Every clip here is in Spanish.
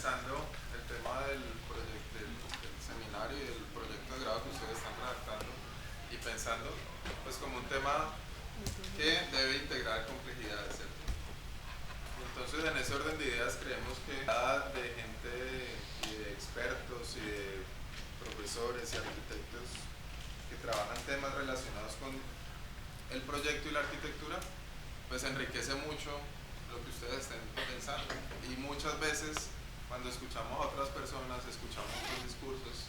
pensando el tema del seminario y del proyecto de grado que ustedes están redactando y pensando pues como un tema que debe integrar complejidades, ¿cierto? Entonces en ese orden de ideas creemos que de gente y de expertos y de profesores y arquitectos que trabajan temas relacionados con el proyecto y la arquitectura, pues enriquece mucho lo que ustedes estén pensando. Y muchas veces cuando escuchamos a otras personas, escuchamos otros discursos,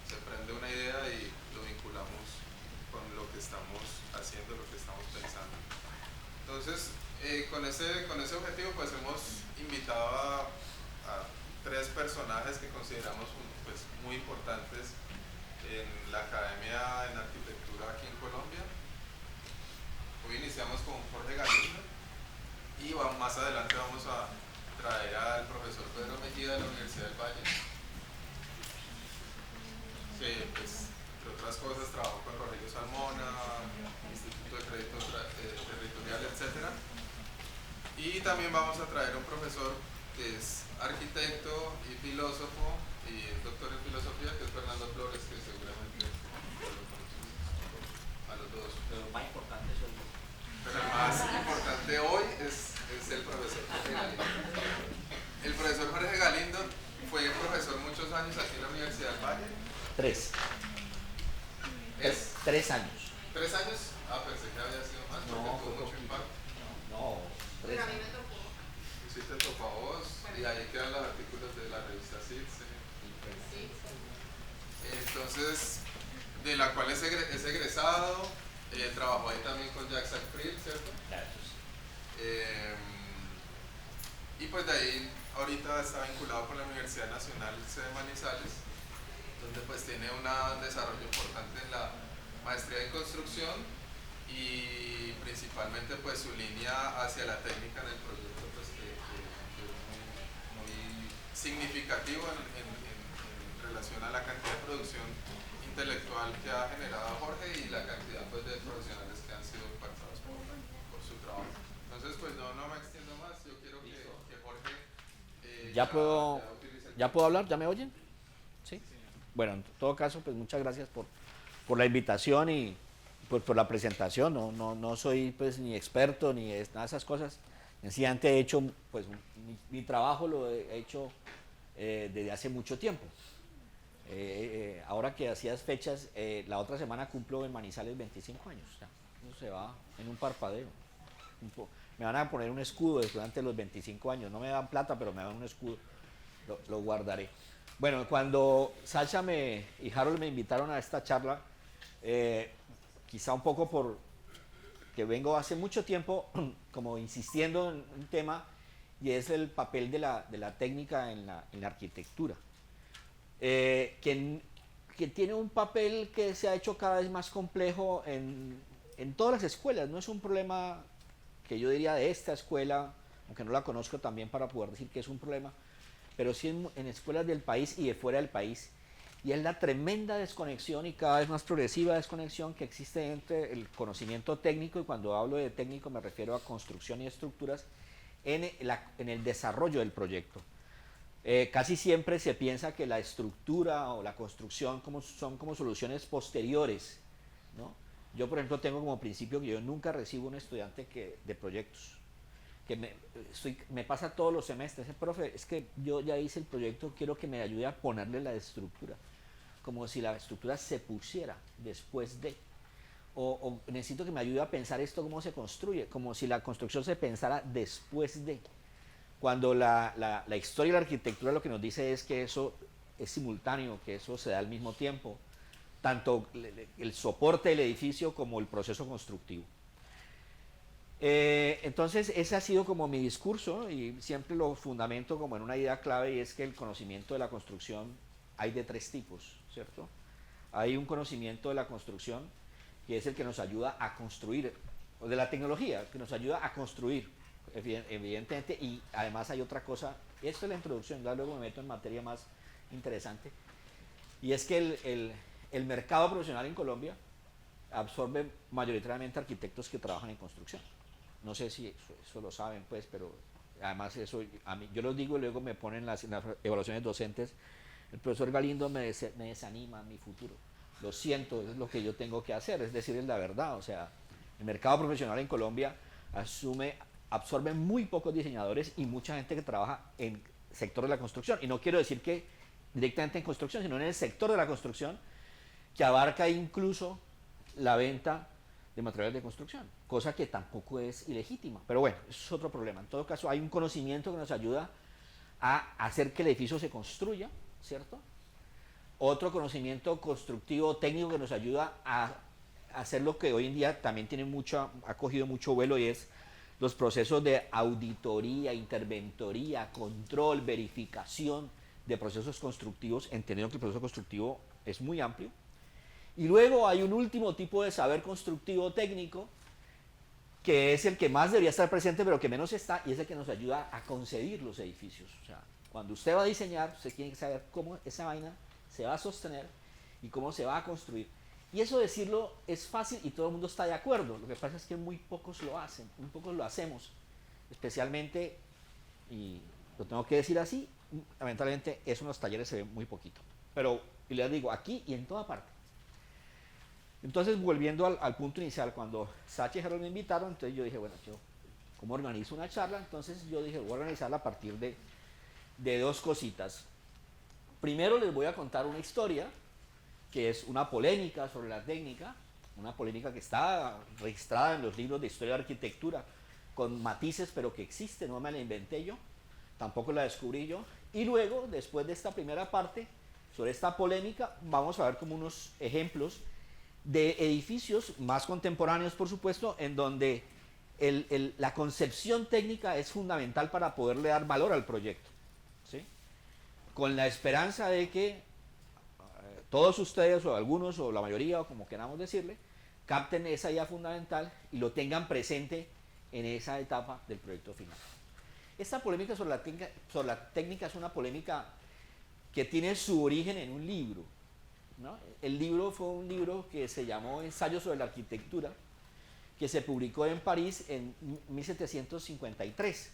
se prende una idea y lo vinculamos con lo que estamos haciendo, lo que estamos pensando. Entonces, con ese objetivo pues hemos invitado a tres personajes que consideramos pues, muy importantes en la academia en arquitectura aquí en Colombia. Hoy iniciamos con Jorge Galindo y más adelante vamos a traer al profesor Pedro Mejía de la Universidad del Valle, que pues, entre otras cosas trabajó con Rogelio Salmona, Instituto de Crédito Territorial, etc. Y también vamos a traer a un profesor que es arquitecto y filósofo y es doctor en filosofía, que es Fernando Flores, que seguramente lo conocen a los dos. Pero lo más importante soy yo. Pero el más importante hoy es el profesor Jorge Galindo. El profesor Jorge Galindo fue profesor muchos años aquí en la Universidad del Valle. 3. ¿Es? 3 años. ¿3 años? Ah, pensé que había sido más porque No, tuvo mucho impacto. No, 3 Pero a mí años. me tocó. Sí te tocó a vos y ahí quedan los artículos de la revista CITSE. Sí. Entonces, de la cual es egresado, trabajó ahí también con Jacques Sackfried, ¿cierto? Gracias. Y pues de ahí ahorita está vinculado con la Universidad Nacional de Manizales, donde pues tiene un desarrollo importante en la maestría en construcción y principalmente pues su línea hacia la técnica en el proyecto pues que es muy significativo en relación a la cantidad de producción intelectual que ha generado Jorge y la cantidad pues de profesionales que han sido impactados por su trabajo. Entonces pues no me extiendo más, yo quiero que Jorge ¿Ya puedo hablar? ¿Ya me oyen? Sí. Bueno, en todo caso, pues muchas gracias por la invitación y por la presentación. No soy pues ni experto ni nada de esas cosas. Sencillamente he hecho, pues mi trabajo lo he hecho desde hace mucho tiempo. Ahora que hacías fechas, la otra semana cumplo en Manizales 25 años. Ya. Eso se va en un parpadeo. Me van a poner un escudo durante los 25 años. No me dan plata, pero me dan un escudo. Lo guardaré. Bueno, cuando Sacha y Harold me invitaron a esta charla, quizá un poco por que vengo hace mucho tiempo como insistiendo en un tema, y es el papel de la técnica en la arquitectura. Que tiene un papel que se ha hecho cada vez más complejo en todas las escuelas. No es un problema que yo diría de esta escuela, aunque no la conozco también para poder decir que es un problema, pero sí en escuelas del país y de fuera del país. Y es la tremenda desconexión y cada vez más progresiva desconexión que existe entre el conocimiento técnico, y cuando hablo de técnico me refiero a construcción y estructuras, en el desarrollo del proyecto. Casi siempre se piensa que la estructura o la construcción son como soluciones posteriores, ¿no? Yo, por ejemplo, tengo como principio que yo nunca recibo un estudiante de proyectos, que me pasa todos los semestres, profe, es que yo ya hice el proyecto, quiero que me ayude a ponerle la estructura, como si la estructura se pusiera después de, o necesito que me ayude a pensar esto cómo se construye, como si la construcción se pensara después de. Cuando la historia de la arquitectura lo que nos dice es que eso es simultáneo, que eso se da al mismo tiempo, tanto el soporte del edificio como el proceso constructivo. Entonces ese ha sido como mi discurso, y siempre lo fundamento como en una idea clave, y es que el conocimiento de la construcción hay de 3 tipos, ¿cierto? Hay un conocimiento de la construcción que es el que nos ayuda a construir, o de la tecnología, que nos ayuda a construir, evidentemente, y además hay otra cosa, esto es la introducción, ya luego me meto en materia más interesante, y es que el mercado profesional en Colombia absorbe mayoritariamente arquitectos que trabajan en construcción. No sé si eso lo saben, pues, pero Además, eso a mí, yo lo digo y luego me ponen en las evaluaciones docentes, el profesor Galindo me desanima en mi futuro. Lo siento, es lo que yo tengo que hacer, es decir, es la verdad. O sea, el mercado profesional en Colombia absorbe muy pocos diseñadores y mucha gente que trabaja en sector de la construcción. Y no quiero decir que directamente en construcción, sino en el sector de la construcción, que abarca incluso la venta de materiales de construcción, cosa que tampoco es ilegítima. Pero bueno, eso es otro problema. En todo caso, hay un conocimiento que nos ayuda a hacer que el edificio se construya, ¿cierto? Otro conocimiento constructivo técnico que nos ayuda a hacer lo que hoy en día también ha cogido mucho vuelo, y es los procesos de auditoría, interventoría, control, verificación de procesos constructivos, entendiendo que el proceso constructivo es muy amplio. Y luego hay un último tipo de saber constructivo técnico, que es el que más debería estar presente, pero que menos está, y es el que nos ayuda a concebir los edificios. O sea, cuando usted va a diseñar, usted tiene que saber cómo esa vaina se va a sostener y cómo se va a construir. Y eso decirlo es fácil y todo el mundo está de acuerdo. Lo que pasa es que muy pocos lo hacen, muy pocos lo hacemos. Especialmente, y lo tengo que decir así, lamentablemente eso en los talleres se ve muy poquito. Pero, y les digo, aquí y en toda parte. Entonces, volviendo al punto inicial, cuando Sacha y Harold me invitaron, entonces yo dije, bueno, yo, ¿cómo organizo una charla? Entonces yo dije, voy a organizarla a partir de dos cositas. Primero les voy a contar una historia, que es una polémica sobre la técnica, una polémica que está registrada en los libros de historia de arquitectura, con matices, pero que existe, no me la inventé yo, tampoco la descubrí yo. Y luego, después de esta primera parte, sobre esta polémica, vamos a ver como unos ejemplos de edificios más contemporáneos, por supuesto, en donde la concepción técnica es fundamental para poderle dar valor al proyecto, ¿sí? Con la esperanza de que todos ustedes, o algunos, o la mayoría, o como queramos decirle, capten esa idea fundamental y lo tengan presente en esa etapa del proyecto final. Esta polémica sobre la técnica es una polémica que tiene su origen en un libro, ¿no? El libro fue un libro que se llamó Ensayo sobre la arquitectura, que se publicó en París en 1753.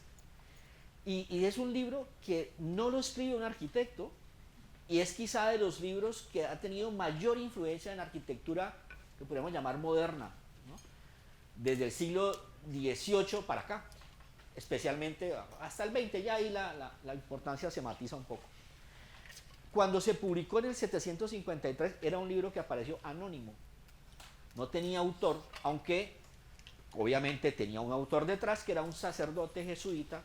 Y es un libro que no lo escribe un arquitecto, y es quizá de los libros que ha tenido mayor influencia en la arquitectura que podríamos llamar moderna, ¿no? Desde el siglo XVIII para acá, especialmente hasta el XX, ya ahí la importancia se matiza un poco. Cuando se publicó en el 753 era un libro que apareció anónimo, no tenía autor, aunque obviamente tenía un autor detrás, que era un sacerdote jesuita,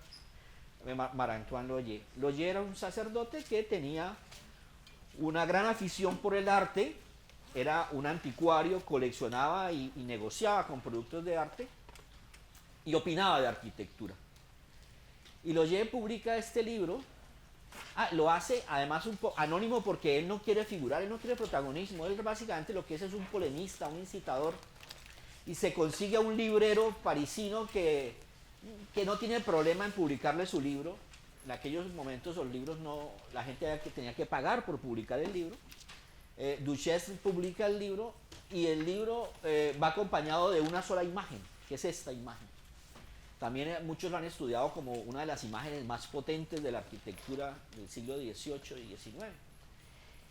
Marie-Antoine Loyer. Loyer era un sacerdote que tenía una gran afición por el arte, era un anticuario, coleccionaba y negociaba con productos de arte y opinaba de arquitectura. Y Loyer publica este libro. Lo hace además un poco anónimo porque él no quiere figurar, él no quiere protagonismo, él básicamente lo que es un polemista, un incitador, y se consigue a un librero parisino que no tiene problema en publicarle su libro. En aquellos momentos los libros no, la gente tenía que pagar por publicar el libro. Duchesse publica el libro, y el libro va acompañado de una sola imagen, que es esta imagen. También muchos lo han estudiado como una de las imágenes más potentes de la arquitectura del siglo XVIII y XIX.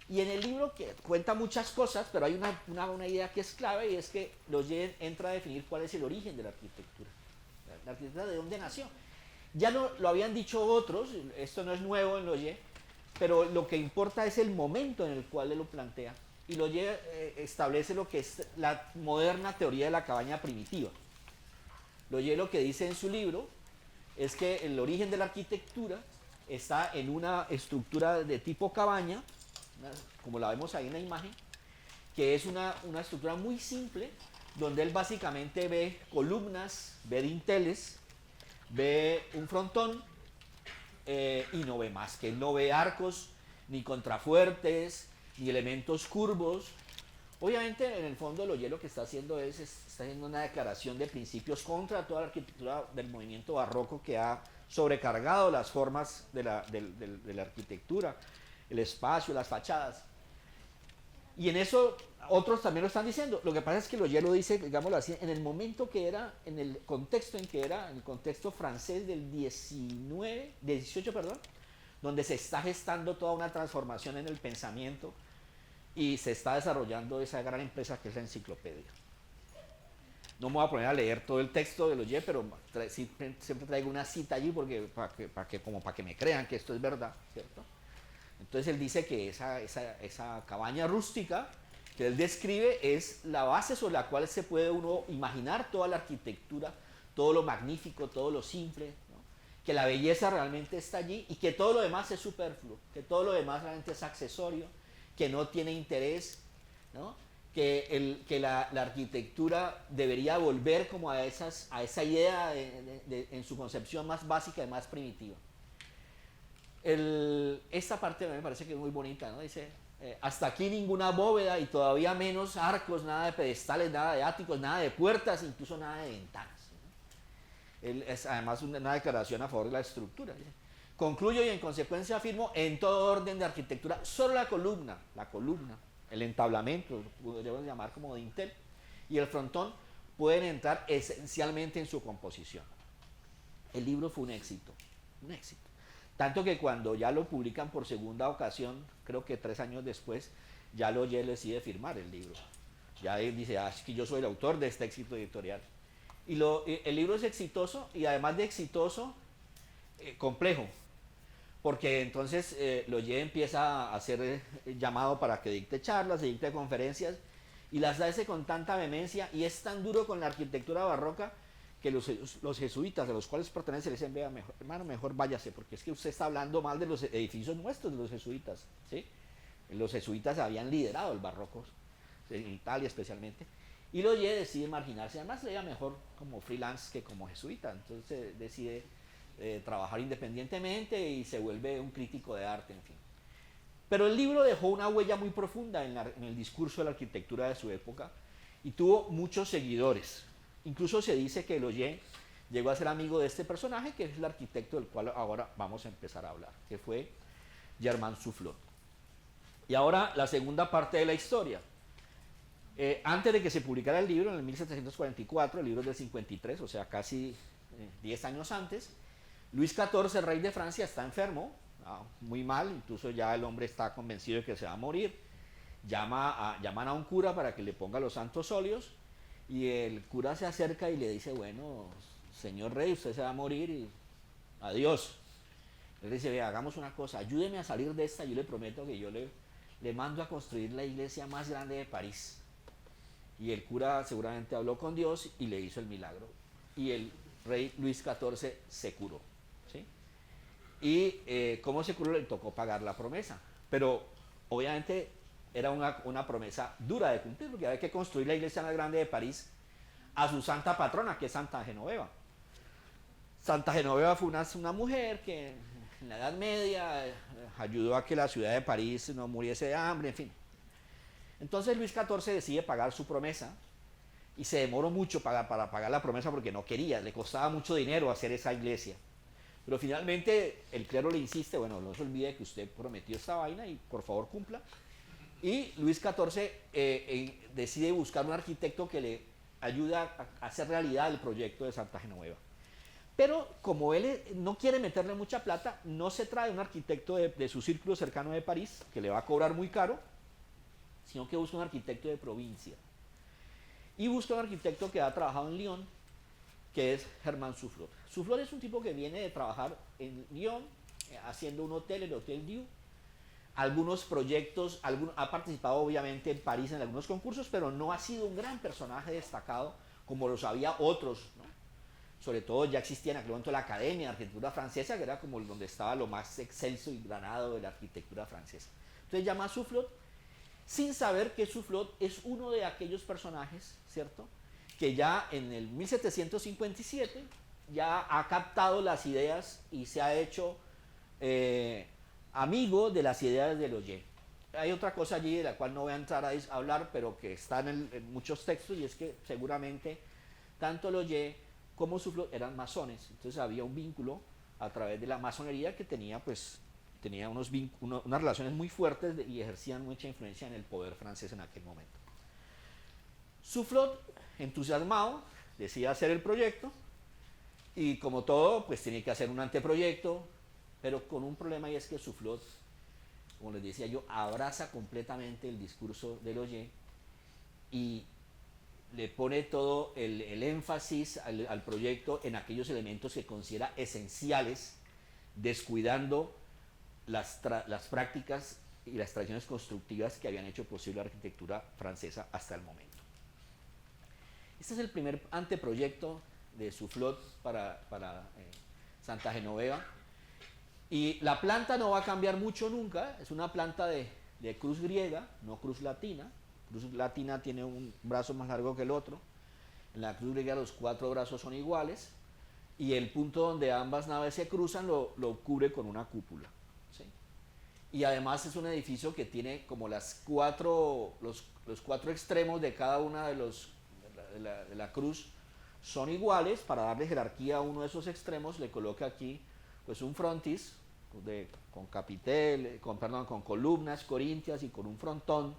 Y en el libro, que cuenta muchas cosas, pero hay una idea que es clave, y es que Loyer entra a definir cuál es el origen de la arquitectura. La arquitectura, ¿de dónde nació? Ya lo habían dicho otros, esto no es nuevo en Loyer, pero lo que importa es el momento en el cual él lo plantea. Y Loyer establece lo que es la moderna teoría de la cabaña primitiva. Loyer lo que dice en su libro es que el origen de la arquitectura está en una estructura de tipo cabaña, como la vemos ahí en la imagen, que es una estructura muy simple, donde él básicamente ve columnas, ve dinteles, ve un frontón, y no ve más, que él no ve arcos, ni contrafuertes, ni elementos curvos. Obviamente, en el fondo, Loyer lo que está haciendo está haciendo una declaración de principios contra toda la arquitectura del movimiento barroco, que ha sobrecargado las formas de la arquitectura, el espacio, las fachadas. Y en eso otros también lo están diciendo. Lo que pasa es que Loyer lo dice, digámoslo así, en el momento que era, en el contexto en que era, en el contexto francés del 18, perdón, donde se está gestando toda una transformación en el pensamiento y se está desarrollando esa gran empresa que es la enciclopedia. No me voy a poner a leer todo el texto de Loyer, pero siempre traigo una cita allí porque, para que me crean que esto es verdad, ¿cierto? Entonces él dice que esa cabaña rústica que él describe es la base sobre la cual se puede uno imaginar toda la arquitectura, todo lo magnífico, todo lo simple, ¿no? Que la belleza realmente está allí y que todo lo demás es superfluo, que todo lo demás realmente es accesorio, que no tiene interés, ¿no? Que la arquitectura debería volver como a esa idea en su concepción más básica y más primitiva. Esta parte me parece que es muy bonita, ¿no? Dice, hasta aquí ninguna bóveda y todavía menos arcos, nada de pedestales, nada de áticos, nada de puertas, incluso nada de ventanas, ¿no? Es además una declaración a favor de la estructura. Dice, concluyo y en consecuencia afirmo, en todo orden de arquitectura, solo la columna, el entablamento, podríamos llamar como dintel, y el frontón pueden entrar esencialmente en su composición. El libro fue un éxito. Tanto que cuando ya lo publican por segunda ocasión, creo que 3 años después, ya Loyer decide firmar el libro. Ya él dice, es que yo soy el autor de este éxito editorial. Y el libro es exitoso y además de exitoso, complejo. Porque entonces Loyer empieza a hacer llamado para que dicte charlas, dicte conferencias, y las hace con tanta vehemencia y es tan duro con la arquitectura barroca que los jesuitas, a los cuales pertenece, le dicen, vea, mejor, hermano, mejor váyase, porque es que usted está hablando mal de los edificios nuestros, de los jesuitas, ¿sí? Los jesuitas habían liderado el barroco, en Italia especialmente, y Loyer decide marginarse, además le iba mejor como freelance que como jesuita, entonces decide trabajar independientemente y se vuelve un crítico de arte, en fin. Pero el libro dejó una huella muy profunda en el discurso de la arquitectura de su época y tuvo muchos seguidores. Incluso se dice que Loyer llegó a ser amigo de este personaje, que es el arquitecto del cual ahora vamos a empezar a hablar, que fue Germain Soufflot. Y ahora la segunda parte de la historia. Antes de que se publicara el libro, en el 1744, el libro es del 53, o sea, casi 10 años antes, Luis XIV, el rey de Francia, está enfermo, muy mal, incluso ya el hombre está convencido de que se va a morir. Llaman a un cura para que le ponga los santos óleos y el cura se acerca y le dice, bueno, señor rey, usted se va a morir y adiós. Él dice, vea, hagamos una cosa, ayúdeme a salir de esta, yo le prometo que yo le mando a construir la iglesia más grande de París. Y el cura seguramente habló con Dios y le hizo el milagro. Y el rey Luis XIV se curó, ¿sí? Y ¿cómo se curó? Le tocó pagar la promesa. Pero obviamente era una promesa dura de cumplir, porque había que construir la iglesia más grande de París a su santa patrona, que es Santa Genoveva. Santa Genoveva fue una mujer que en la Edad Media ayudó a que la ciudad de París no muriese de hambre, en fin. Entonces Luis XIV decide pagar su promesa y se demoró mucho para pagar la promesa porque no quería, le costaba mucho dinero hacer esa iglesia. Pero finalmente el clero le insiste, bueno, no se olvide que usted prometió esta vaina y por favor cumpla. Y Luis XIV decide buscar un arquitecto que le ayude a hacer realidad el proyecto de Santa Genoveva. Pero como él no quiere meterle mucha plata, no se trae un arquitecto de su círculo cercano de París, que le va a cobrar muy caro, sino que busca un arquitecto de provincia. Y busca un arquitecto que ha trabajado en Lyon, que es Germain Soufflot. Soufflot es un tipo que viene de trabajar en Lyon, haciendo un hotel, el Hotel Dieu. Algunos proyectos, ha participado obviamente en París en algunos concursos, pero no ha sido un gran personaje destacado como los había otros, ¿no? Sobre todo ya existía en aquel momento la Academia de Arquitectura Francesa, que era como donde estaba lo más excelso y granado de la arquitectura francesa. Entonces llama a Soufflot, sin saber que Soufflot es uno de aquellos personajes, ¿cierto?, que ya en el 1757 ya ha captado las ideas y se ha hecho amigo de las ideas de Loyer. Hay otra cosa allí de la cual no voy a entrar a hablar, pero que está en muchos textos, y es que seguramente tanto Loyer como Soufflot eran masones, entonces había un vínculo a través de la masonería que tenía tenía unas relaciones muy fuertes y ejercían mucha influencia en el poder francés en aquel momento. Soufflot, entusiasmado, decide hacer el proyecto y como todo, pues tiene que hacer un anteproyecto, pero con un problema, y es que Soufflot, como les decía yo, abraza completamente el discurso de Loyer y le pone todo el énfasis al proyecto en aquellos elementos que considera esenciales, descuidando las prácticas y las tradiciones constructivas que habían hecho posible la arquitectura francesa hasta el momento. Este es el primer anteproyecto de Soufflot para Santa Genoveva. Y la planta no va a cambiar mucho nunca, es una planta de cruz griega, no cruz latina. Cruz latina tiene un brazo más largo que el otro. En la cruz griega los 4 brazos son iguales y el punto donde ambas naves se cruzan lo cubre con una cúpula. ¿Sí? Y además es un edificio que tiene como los 4 extremos de cada una de la cruz son iguales. Para darle jerarquía a uno de esos extremos le coloca aquí pues un frontis con capitel, con columnas corintias y con un frontón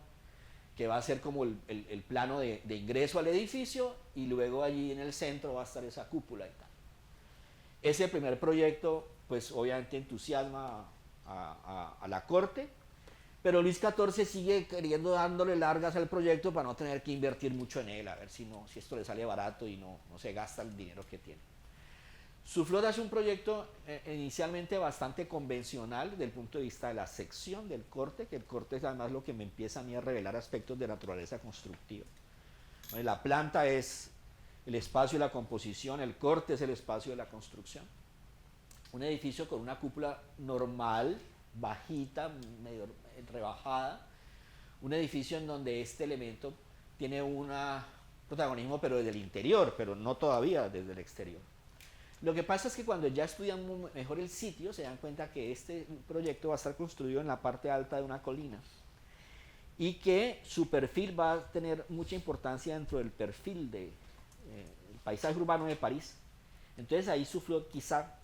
que va a ser como el plano de ingreso al edificio, y luego allí en el centro va a estar esa cúpula y tal. Ese primer proyecto pues obviamente entusiasma a la corte, pero Luis XIV sigue queriendo dándole largas al proyecto para no tener que invertir mucho en él, a ver si esto le sale barato y no se gasta el dinero que tiene. Soufflot hace un proyecto inicialmente bastante convencional desde el punto de vista de la sección del corte, que el corte es además lo que me empieza a mí a revelar aspectos de naturaleza constructiva. La planta es el espacio de la composición, el corte es el espacio de la construcción. Un edificio con una cúpula normal, bajita, medio rebajada, un edificio en donde este elemento tiene un protagonismo pero desde el interior, pero no todavía desde el exterior. Lo que pasa es que cuando ya estudian mejor el sitio se dan cuenta que este proyecto va a estar construido en la parte alta de una colina y que su perfil va a tener mucha importancia dentro del perfil del paisaje urbano de París. Entonces ahí Soufflot quizá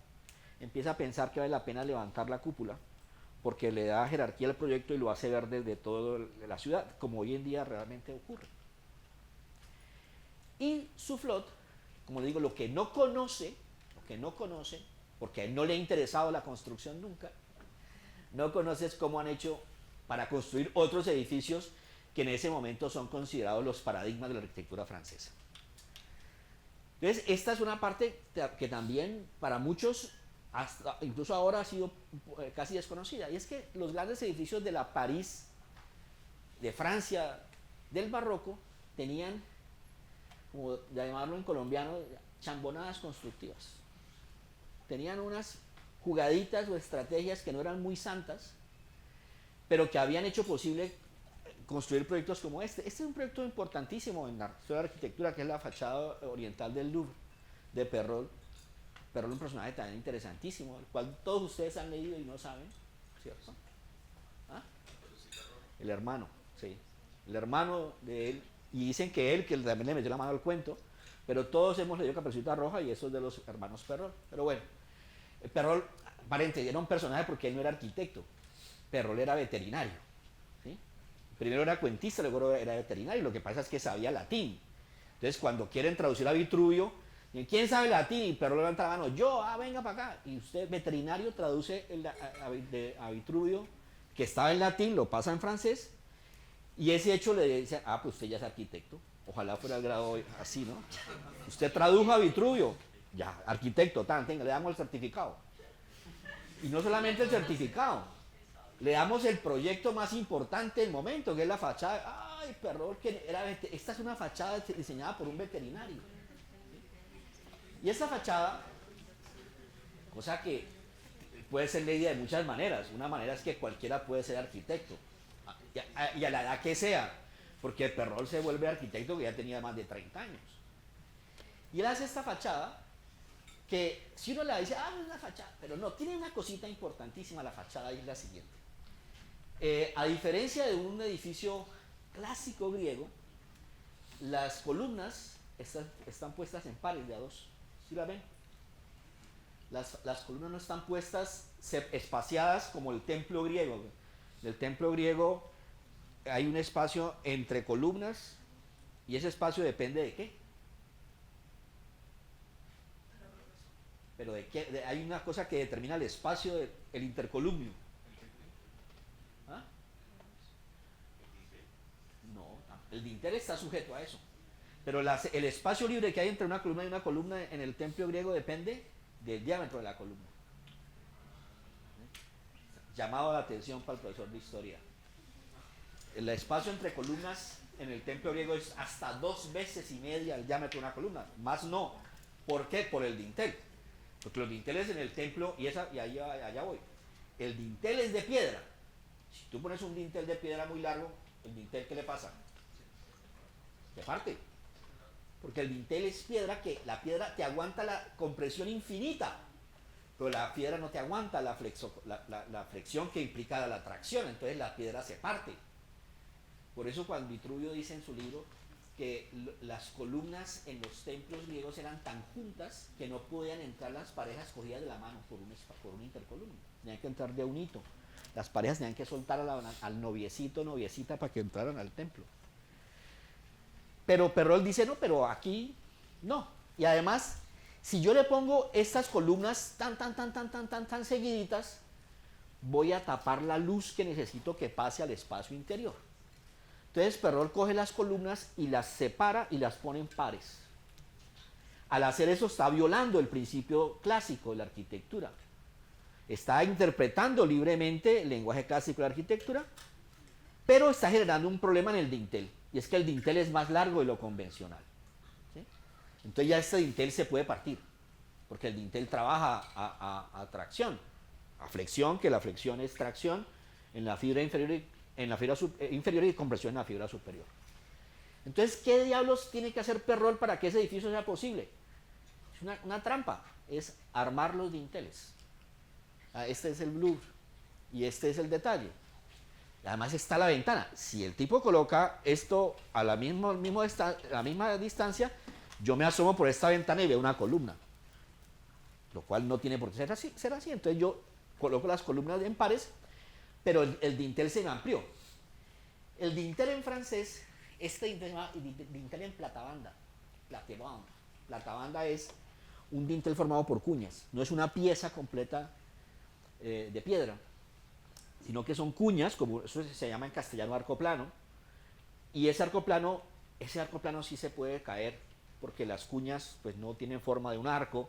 empieza a pensar que vale la pena levantar la cúpula porque le da jerarquía al proyecto y lo hace ver desde toda la ciudad, como hoy en día realmente ocurre. Y Soufflot, como le digo, lo que no conoce, porque a él no le ha interesado la construcción nunca, no conoce cómo han hecho para construir otros edificios que en ese momento son considerados los paradigmas de la arquitectura francesa. Entonces, esta es una parte que también para muchos, incluso ahora, ha sido casi desconocida, y es que los grandes edificios de la París, de Francia, del barroco, tenían, como llamarlo en colombiano, chambonadas constructivas. Tenían unas jugaditas o estrategias que no eran muy santas, pero que habían hecho posible construir proyectos como este. Este es un proyecto importantísimo en la historia de la arquitectura, que es la fachada oriental del Louvre, de Perrault. Perrault es un personaje también interesantísimo, el cual todos ustedes han leído y no saben, ¿cierto? ¿Ah? El hermano, sí. El hermano de él, y dicen que él, que también le metió la mano al cuento, pero todos hemos leído Caperucita Roja y eso es de los hermanos Perrault. Pero bueno, Perrault, aparentemente, era un personaje porque él no era arquitecto. Perrault era veterinario. ¿Sí? Primero era cuentista, luego era veterinario. Lo que pasa es que sabía latín. Entonces, cuando quieren traducir a Vitruvio, ¿quién sabe latín? Y Perrault levanta la mano, yo, venga para acá. Y usted, veterinario, traduce a Vitruvio, que estaba en latín, lo pasa en francés. Y ese hecho le dice, pues usted ya es arquitecto. Ojalá fuera el grado así, ¿no? Usted tradujo a Vitruvio, ya, arquitecto, tenga, le damos el certificado. Y no solamente el certificado, le damos el proyecto más importante del momento, que es la fachada. Ay, Perrault, esta es una fachada diseñada por un veterinario. Y esa fachada, cosa que puede ser leída de muchas maneras. Una manera es que cualquiera puede ser arquitecto, y a la edad que sea, porque Perrault se vuelve arquitecto que ya tenía más de 30 años. Y él hace esta fachada que si uno la dice, no es una fachada, pero no, tiene una cosita importantísima la fachada, y es la siguiente. A diferencia de un edificio clásico griego, las columnas están puestas en pares de a dos. ¿Sí la ven? Las columnas no están puestas espaciadas como el templo griego. En el templo griego hay un espacio entre columnas y ese espacio depende de qué. Pero de qué, hay una cosa que determina el espacio del intercolumnio. ¿Ah? No, el dintel está sujeto a eso. Pero el espacio libre que hay entre una columna y una columna en el templo griego depende del diámetro de la columna. Llamado la atención para el profesor de historia. El espacio entre columnas en el templo griego es hasta 2 veces y media el diámetro de una columna. Más no. ¿Por qué? Por el dintel. Porque los dinteles en el templo, y allá voy. El dintel es de piedra. Si tú pones un dintel de piedra muy largo, ¿el dintel qué le pasa? Se parte. Porque el dintel es piedra que la piedra te aguanta la compresión infinita. Pero la piedra no te aguanta la flexión que implica la tracción. Entonces la piedra se parte. Por eso cuando Vitruvio dice en su libro que las columnas en los templos griegos eran tan juntas que no podían entrar las parejas cogidas de la mano por un intercolumno. Tenían que entrar de un hito. Las parejas tenían que soltar al noviecita para que entraran al templo. Pero Perrol dice, no, pero aquí no. Y además, si yo le pongo estas columnas tan seguiditas, voy a tapar la luz que necesito que pase al espacio interior. Entonces Perrol coge las columnas y las separa y las pone en pares. Al hacer eso está violando el principio clásico de la arquitectura. Está interpretando libremente el lenguaje clásico de la arquitectura, pero está generando un problema en el dintel. Y es que el dintel es más largo de lo convencional. ¿Sí? Entonces ya este dintel se puede partir, porque el dintel trabaja a tracción, a flexión, que la flexión es tracción en la fibra inferior y compresión en la fibra superior. Entonces, ¿qué diablos tiene que hacer Perrol para que ese edificio sea posible? Es una trampa, es armar los dinteles. Este es el blur y este es el detalle. Además está la ventana. Si el tipo coloca esto a la misma distancia, yo me asomo por esta ventana y veo una columna. Lo cual no tiene por qué ser así. Entonces yo coloco las columnas en pares, pero el dintel se me amplió. El dintel en francés, este dintel se llama dintel en platabanda. Platabanda. Platabanda es un dintel formado por cuñas. No es una pieza completa de piedra, sino que son cuñas, como eso se llama en castellano arco plano, y ese arco plano sí se puede caer, porque las cuñas pues no tienen forma de un arco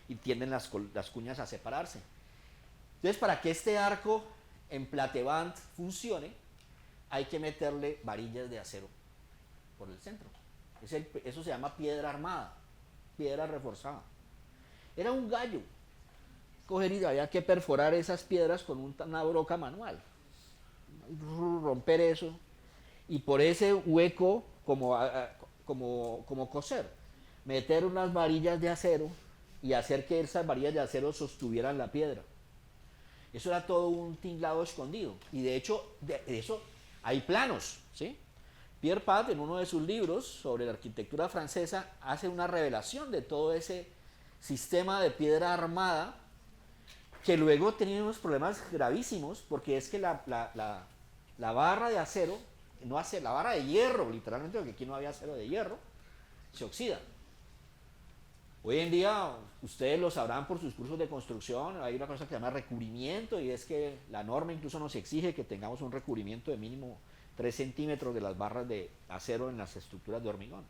y tienden las cuñas a separarse. Entonces, para que este arco en plateband funcione, hay que meterle varillas de acero por el centro. Eso se llama piedra armada, piedra reforzada. Era un gallo. Había que perforar esas piedras con una broca manual, romper eso y por ese hueco como coser, meter unas varillas de acero y hacer que esas varillas de acero sostuvieran la piedra. Eso era todo un tinglado escondido, y de hecho de eso hay planos, ¿sí? Pierre Pat, en uno de sus libros sobre la arquitectura francesa, hace una revelación de todo ese sistema de piedra armada, que luego tenía unos problemas gravísimos, porque es que la barra de acero, la barra de hierro, literalmente, porque aquí no había acero de hierro, se oxida. Hoy en día, ustedes lo sabrán por sus cursos de construcción, hay una cosa que se llama recubrimiento, y es que la norma incluso nos exige que tengamos un recubrimiento de mínimo 3 centímetros de las barras de acero en las estructuras de hormigón.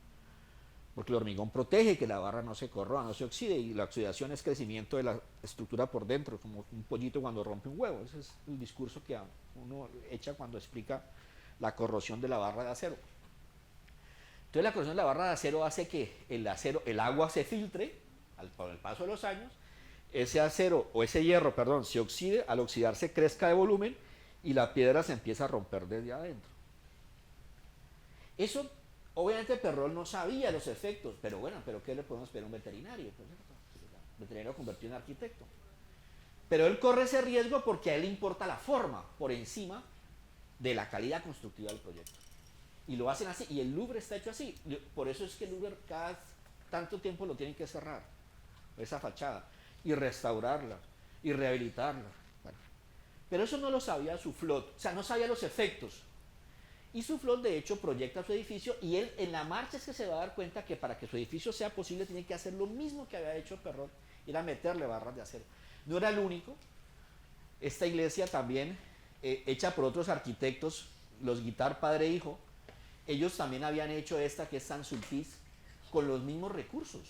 Porque el hormigón protege que la barra no se corroa, no se oxide, y la oxidación es crecimiento de la estructura por dentro, como un pollito cuando rompe un huevo. Ese es el discurso que uno echa cuando explica la corrosión de la barra de acero. Entonces la corrosión de la barra de acero hace que el agua se filtre con el paso de los años, ese hierro, se oxide, al oxidarse crezca de volumen y la piedra se empieza a romper desde adentro. Eso, obviamente Perrol no sabía los efectos, pero ¿qué le podemos pedir a un veterinario? Pues, el veterinario convertido en arquitecto. Pero él corre ese riesgo porque a él le importa la forma por encima de la calidad constructiva del proyecto. Y lo hacen así, y el Louvre está hecho así. Por eso es que el Louvre cada tanto tiempo lo tienen que cerrar, esa fachada, y restaurarla, y rehabilitarla, Pero eso no lo sabía Soufflot, o sea, no sabía los efectos. Y Soufflot, de hecho, proyecta su edificio y él en la marcha es que se va a dar cuenta que para que su edificio sea posible tiene que hacer lo mismo que había hecho Perrot, ir a meterle barras de acero. No era el único. Esta iglesia también, hecha por otros arquitectos, los Guittard padre e hijo, ellos también habían hecho esta que es Saint-Sulpice con los mismos recursos.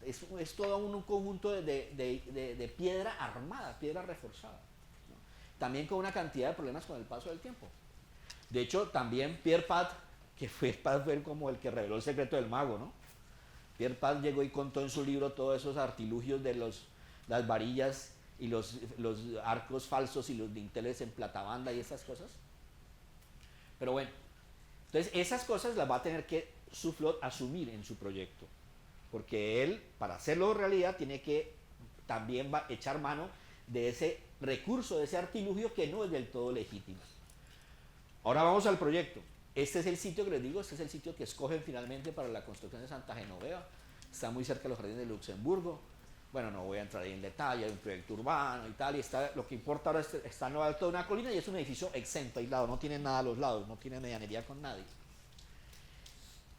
Es todo un conjunto de piedra armada, piedra reforzada, ¿no? También con una cantidad de problemas con el paso del tiempo. De hecho, también Pierre Pat, que fue como el que reveló el secreto del mago, ¿no? Pierre Pat llegó y contó en su libro todos esos artilugios de las varillas y los arcos falsos y los dinteles en platabanda y esas cosas. Pero bueno, entonces esas cosas las va a tener que Soufflot asumir en su proyecto, porque él, para hacerlo realidad, tiene que también echar mano de ese recurso, de ese artilugio que no es del todo legítimo. Ahora vamos al proyecto. Este es el sitio que les digo, este es el sitio que escogen finalmente para la construcción de Santa Genoveva. Está muy cerca de los jardines de Luxemburgo. Bueno, no voy a entrar ahí en detalle, hay un proyecto urbano y tal, y lo que importa ahora está en lo alto de una colina y es un edificio exento, aislado, no tiene nada a los lados, no tiene medianería con nadie.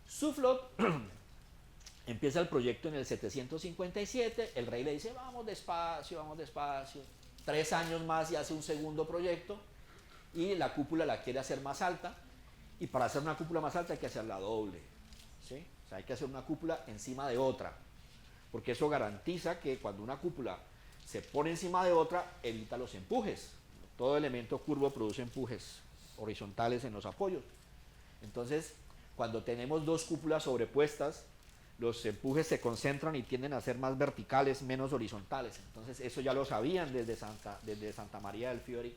Soufflot empieza el proyecto en el 757, el rey le dice, vamos despacio, 3 años más y hace un segundo proyecto, y la cúpula la quiere hacer más alta, y para hacer una cúpula más alta hay que hacerla doble, ¿sí? O sea, hay que hacer una cúpula encima de otra, porque eso garantiza que cuando una cúpula se pone encima de otra, evita los empujes. Todo elemento curvo produce empujes horizontales en los apoyos. Entonces, cuando tenemos dos cúpulas sobrepuestas, los empujes se concentran y tienden a ser más verticales, menos horizontales. Entonces, eso ya lo sabían desde Santa María del Fiori,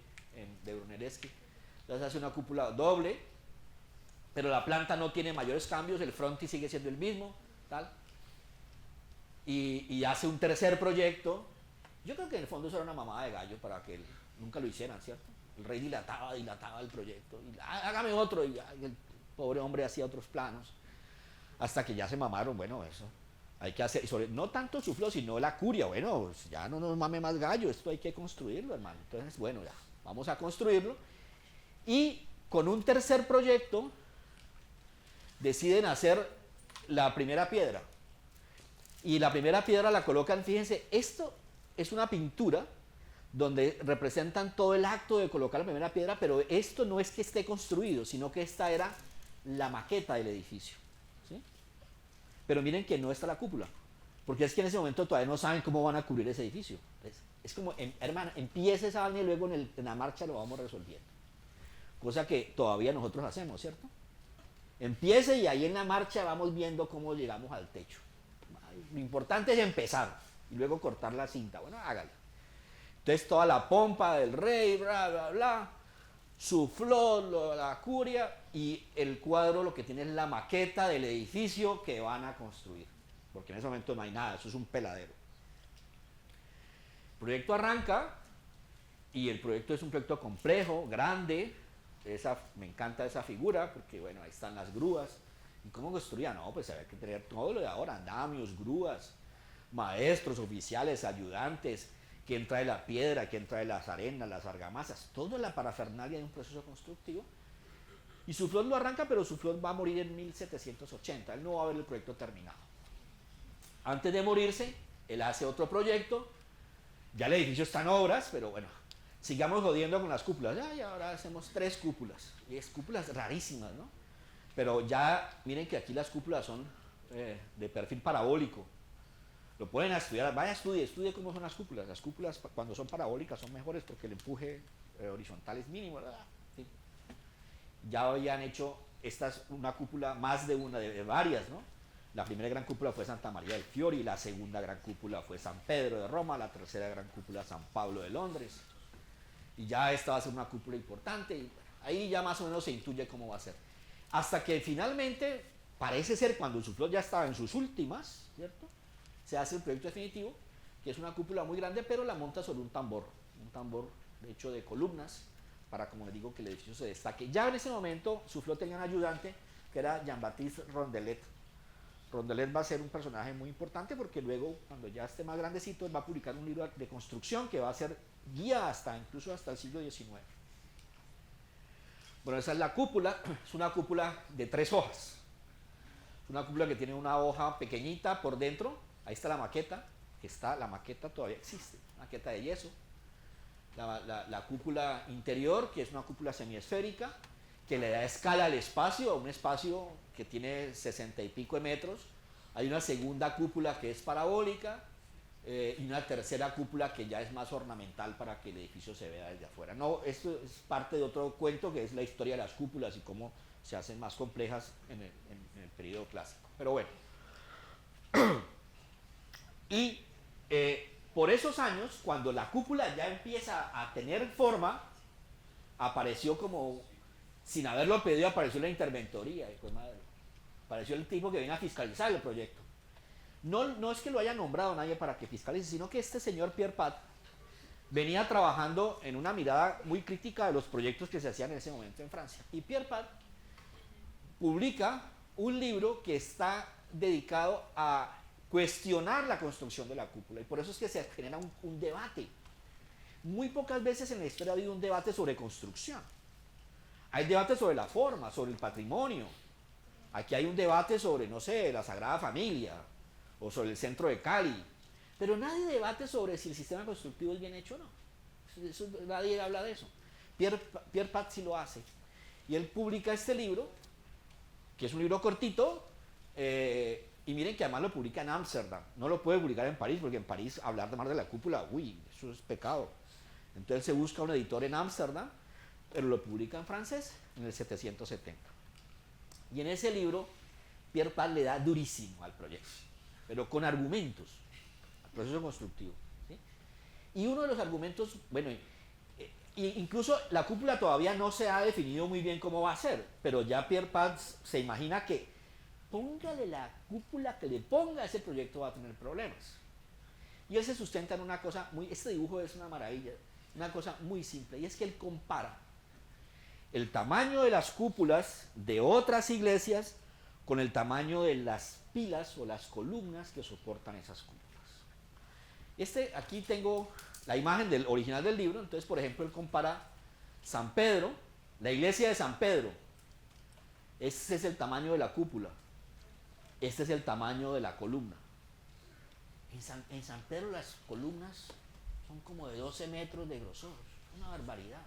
de Brunelleschi. Entonces, hace una cúpula doble, pero la planta no tiene mayores cambios, el frontis sigue siendo el mismo, tal. Y hace un tercer proyecto. Yo creo que en el fondo eso era una mamada de gallo para que nunca lo hicieran, ¿cierto? El rey dilataba el proyecto, y hágame otro, y el pobre hombre hacía otros planos, hasta que ya se mamaron, bueno, eso hay que hacer, no tanto Soufflot, sino la curia, bueno, pues ya no nos mame más gallo, esto hay que construirlo, hermano. Entonces, bueno, ya, vamos a construirlo, y con un tercer proyecto deciden hacer la primera piedra. Y la primera piedra la colocan, fíjense, esto es una pintura donde representan todo el acto de colocar la primera piedra, pero esto no es que esté construido, sino que esta era la maqueta del edificio, ¿sí? Pero miren que no está la cúpula, porque es que en ese momento todavía no saben cómo van a cubrir ese edificio. Es como, hermano, empiece esa vaina y luego en la marcha lo vamos resolviendo. Cosa que todavía nosotros hacemos, ¿cierto? Empiece y ahí en la marcha vamos viendo cómo llegamos al techo. Lo importante es empezar y luego cortar la cinta. Bueno, hágale. Entonces toda la pompa del rey, bla, bla, bla, Soufflot, la curia, y el cuadro lo que tiene es la maqueta del edificio que van a construir. Porque en ese momento no hay nada, eso es un peladero. El proyecto arranca y el proyecto es un proyecto complejo, grande. Me encanta esa figura porque, bueno, ahí están las grúas. ¿Y cómo construían? No, pues había que tener todo lo de ahora, andamios, grúas, maestros, oficiales, ayudantes, quién trae la piedra, quién trae las arenas, las argamasas, toda la parafernalia de un proceso constructivo. Y Soufflot lo arranca, pero Soufflot va a morir en 1780, él no va a ver el proyecto terminado. Antes de morirse, él hace otro proyecto, ya el edificio está en obras, pero bueno, sigamos jodiendo con las cúpulas. Ya, y ahora hacemos 3 cúpulas, y es cúpulas rarísimas, ¿no? Pero ya, miren que aquí las cúpulas son de perfil parabólico. Lo pueden estudiar, vaya estudie cómo son las cúpulas. Las cúpulas cuando son parabólicas son mejores porque el empuje horizontal es mínimo, ¿verdad? Sí. Ya habían hecho una cúpula, más de una, de varias, ¿no? La primera gran cúpula fue Santa María del Fiori, la segunda gran cúpula fue San Pedro de Roma, la tercera gran cúpula San Pablo de Londres. Y ya esta va a ser una cúpula importante, y ahí ya más o menos se intuye cómo va a ser. Hasta que finalmente, parece ser cuando Soufflot ya estaba en sus últimas, ¿cierto? Se hace el proyecto definitivo, que es una cúpula muy grande, pero la monta sobre un tambor de hecho de columnas, para, como les digo, que el edificio se destaque. Ya en ese momento, Soufflot tenía un ayudante, que era Jean-Baptiste Rondelet. Rondelet va a ser un personaje muy importante, porque luego, cuando ya esté más grandecito, él va a publicar un libro de construcción, que va a ser guía incluso hasta el siglo XIX. Bueno, esa es la cúpula, es una cúpula de 3 hojas. Es una cúpula que tiene una hoja pequeñita por dentro, ahí está la maqueta, la maqueta todavía existe, maqueta de yeso. La cúpula interior, que es una cúpula semiesférica, que le da escala al espacio, a un espacio que tiene 60 y pico de metros. Hay una segunda cúpula que es parabólica, y una tercera cúpula que ya es más ornamental para que el edificio se vea desde afuera. No, esto es parte de otro cuento que es la historia de las cúpulas y cómo se hacen más complejas en el periodo clásico. Pero bueno. Y por esos años, cuando la cúpula ya empieza a tener forma, apareció como, sin haberlo pedido, apareció la interventoría. Y pues madre, apareció el tipo que viene a fiscalizar el proyecto. No es que lo haya nombrado nadie para que fiscalice, sino que este señor Pierre Pat venía trabajando en una mirada muy crítica de los proyectos que se hacían en ese momento en Francia. Y Pierre Pat publica un libro que está dedicado a cuestionar la construcción de la cúpula, y por eso es que se genera un debate. Muy pocas veces en la historia ha habido un debate sobre construcción. Hay debates sobre la forma, sobre el patrimonio. Aquí hay un debate sobre, no sé, la Sagrada Familia, o sobre el centro de Cali, pero nadie debate sobre si el sistema constructivo es bien hecho o no. Nadie habla de eso. Pierre Pat sí lo hace, y él publica este libro, que es un libro cortito, y miren que además lo publica en Ámsterdam, no lo puede publicar en París, porque en París hablar de más de la cúpula, uy, eso es pecado. Entonces se busca un editor en Ámsterdam, pero lo publica en francés en el 770. Y en ese libro Pierre Pat le da durísimo al proyecto, pero con argumentos, al proceso constructivo, ¿sí? Y uno de los argumentos, bueno, incluso la cúpula todavía no se ha definido muy bien cómo va a ser, pero ya Pierre Pat se imagina que póngale la cúpula que le ponga, ese proyecto va a tener problemas. Y él se sustenta en una cosa este dibujo es una maravilla, una cosa muy simple, y es que él compara el tamaño de las cúpulas de otras iglesias con el tamaño de las pilas o las columnas que soportan esas cúpulas. Aquí tengo la imagen del original del libro. Entonces, por ejemplo, él compara San Pedro, la iglesia de San Pedro. Este es el tamaño de la cúpula. Este es el tamaño de la columna. En San Pedro las columnas son como de 12 metros de grosor. Una barbaridad.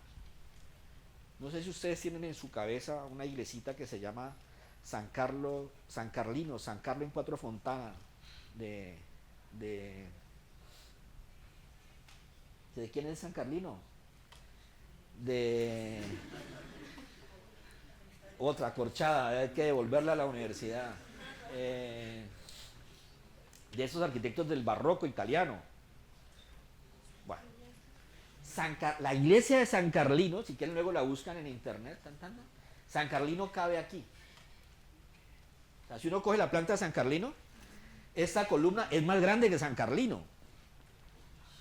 No sé si ustedes tienen en su cabeza una iglesita que se llama San Carlo en Cuatro Fontana, ¿de quién es San Carlino? De otra Corchada, hay que devolverla a la universidad. De esos arquitectos del barroco italiano. Bueno, la iglesia de San Carlino, si quieren luego la buscan en internet, San Carlino cabe aquí. O sea, si uno coge la planta de San Carlino, esta columna es más grande que San Carlino.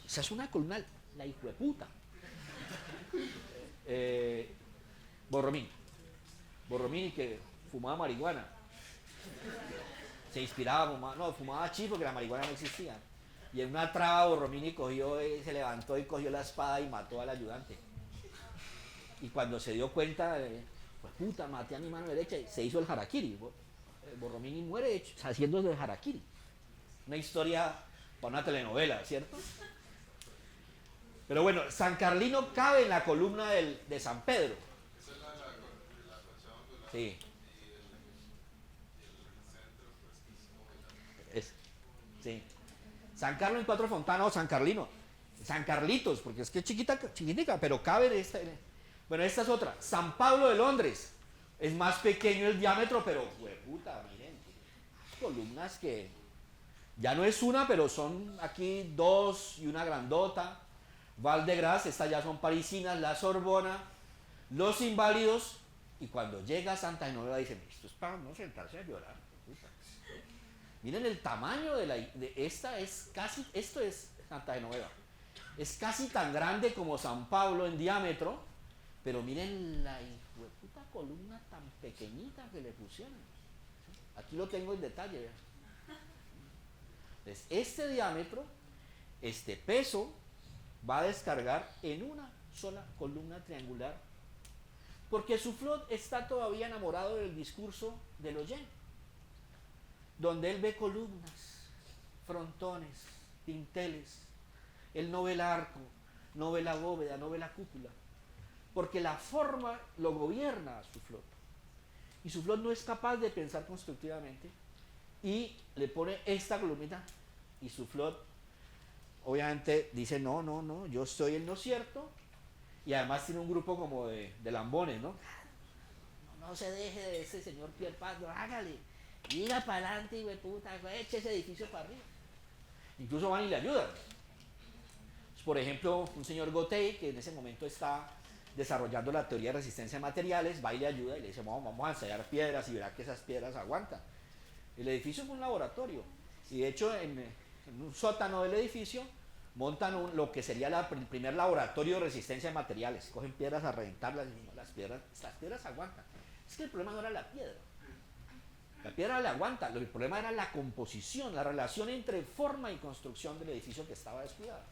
O sea, es una columna, la hijueputa. Borromini que fumaba marihuana. Se inspiraba, fumaba chi porque la marihuana no existía. Y en una traba Borromini se levantó y cogió la espada y mató al ayudante. Y cuando se dio cuenta, pues puta, maté a mi mano derecha, y se hizo el harakiri. Borromini muere haciendo el harakiri. Una historia para una telenovela, ¿cierto? Pero bueno, San Carlino cabe en la columna de San Pedro. Esa es la concha ondulada. Sí. Y el centro, pues, que es como Sí. San Carlos en Cuatro Fontanas o San Carlino. San Carlitos, porque es que es chiquitica, pero cabe de esta. Bueno, esta es otra. San Pablo de Londres. Es más pequeño el diámetro, pero, puta, miren. Columnas que ya no es una, pero son aquí 2 y una grandota. Val de Grace, estas ya son parisinas, la Sorbona, los Inválidos, y cuando llega a Santa Genoveva dicen, esto es para no sentarse a llorar. Puta. Miren el tamaño de esta, esto es Santa Genoveva. Es casi tan grande como San Pablo en diámetro, pero miren la puta columna tan pequeñita que le pusieron. Aquí lo tengo en detalle. ¿Vean? Entonces, este diámetro, este peso, va a descargar en una sola columna triangular, porque Soufflot está todavía enamorado del discurso de Lejeune, donde él ve columnas, frontones, dinteles. Él no ve el arco, no ve la bóveda, no ve la cúpula, porque la forma lo gobierna a Soufflot. Y Soufflot no es capaz de pensar constructivamente y le pone esta columnita y Soufflot obviamente dice no, yo estoy en lo cierto, y además tiene un grupo como de lambones, ¿no? No se deje de ese señor Pierre Paz, hágale, diga para adelante, y puta, eche ese edificio para arriba. Incluso van y le ayudan. Por ejemplo, un señor Gotay, que en ese momento está desarrollando la teoría de resistencia de materiales, va y le ayuda y le dice, vamos a ensayar piedras y verá que esas piedras aguantan. El edificio es un laboratorio, y de hecho en un sótano del edificio montan lo que sería el primer laboratorio de resistencia de materiales. Cogen piedras a reventarlas y las piedras aguantan. Es que el problema no era la piedra le aguanta, el problema era la composición, la relación entre forma y construcción del edificio que estaba descuidada.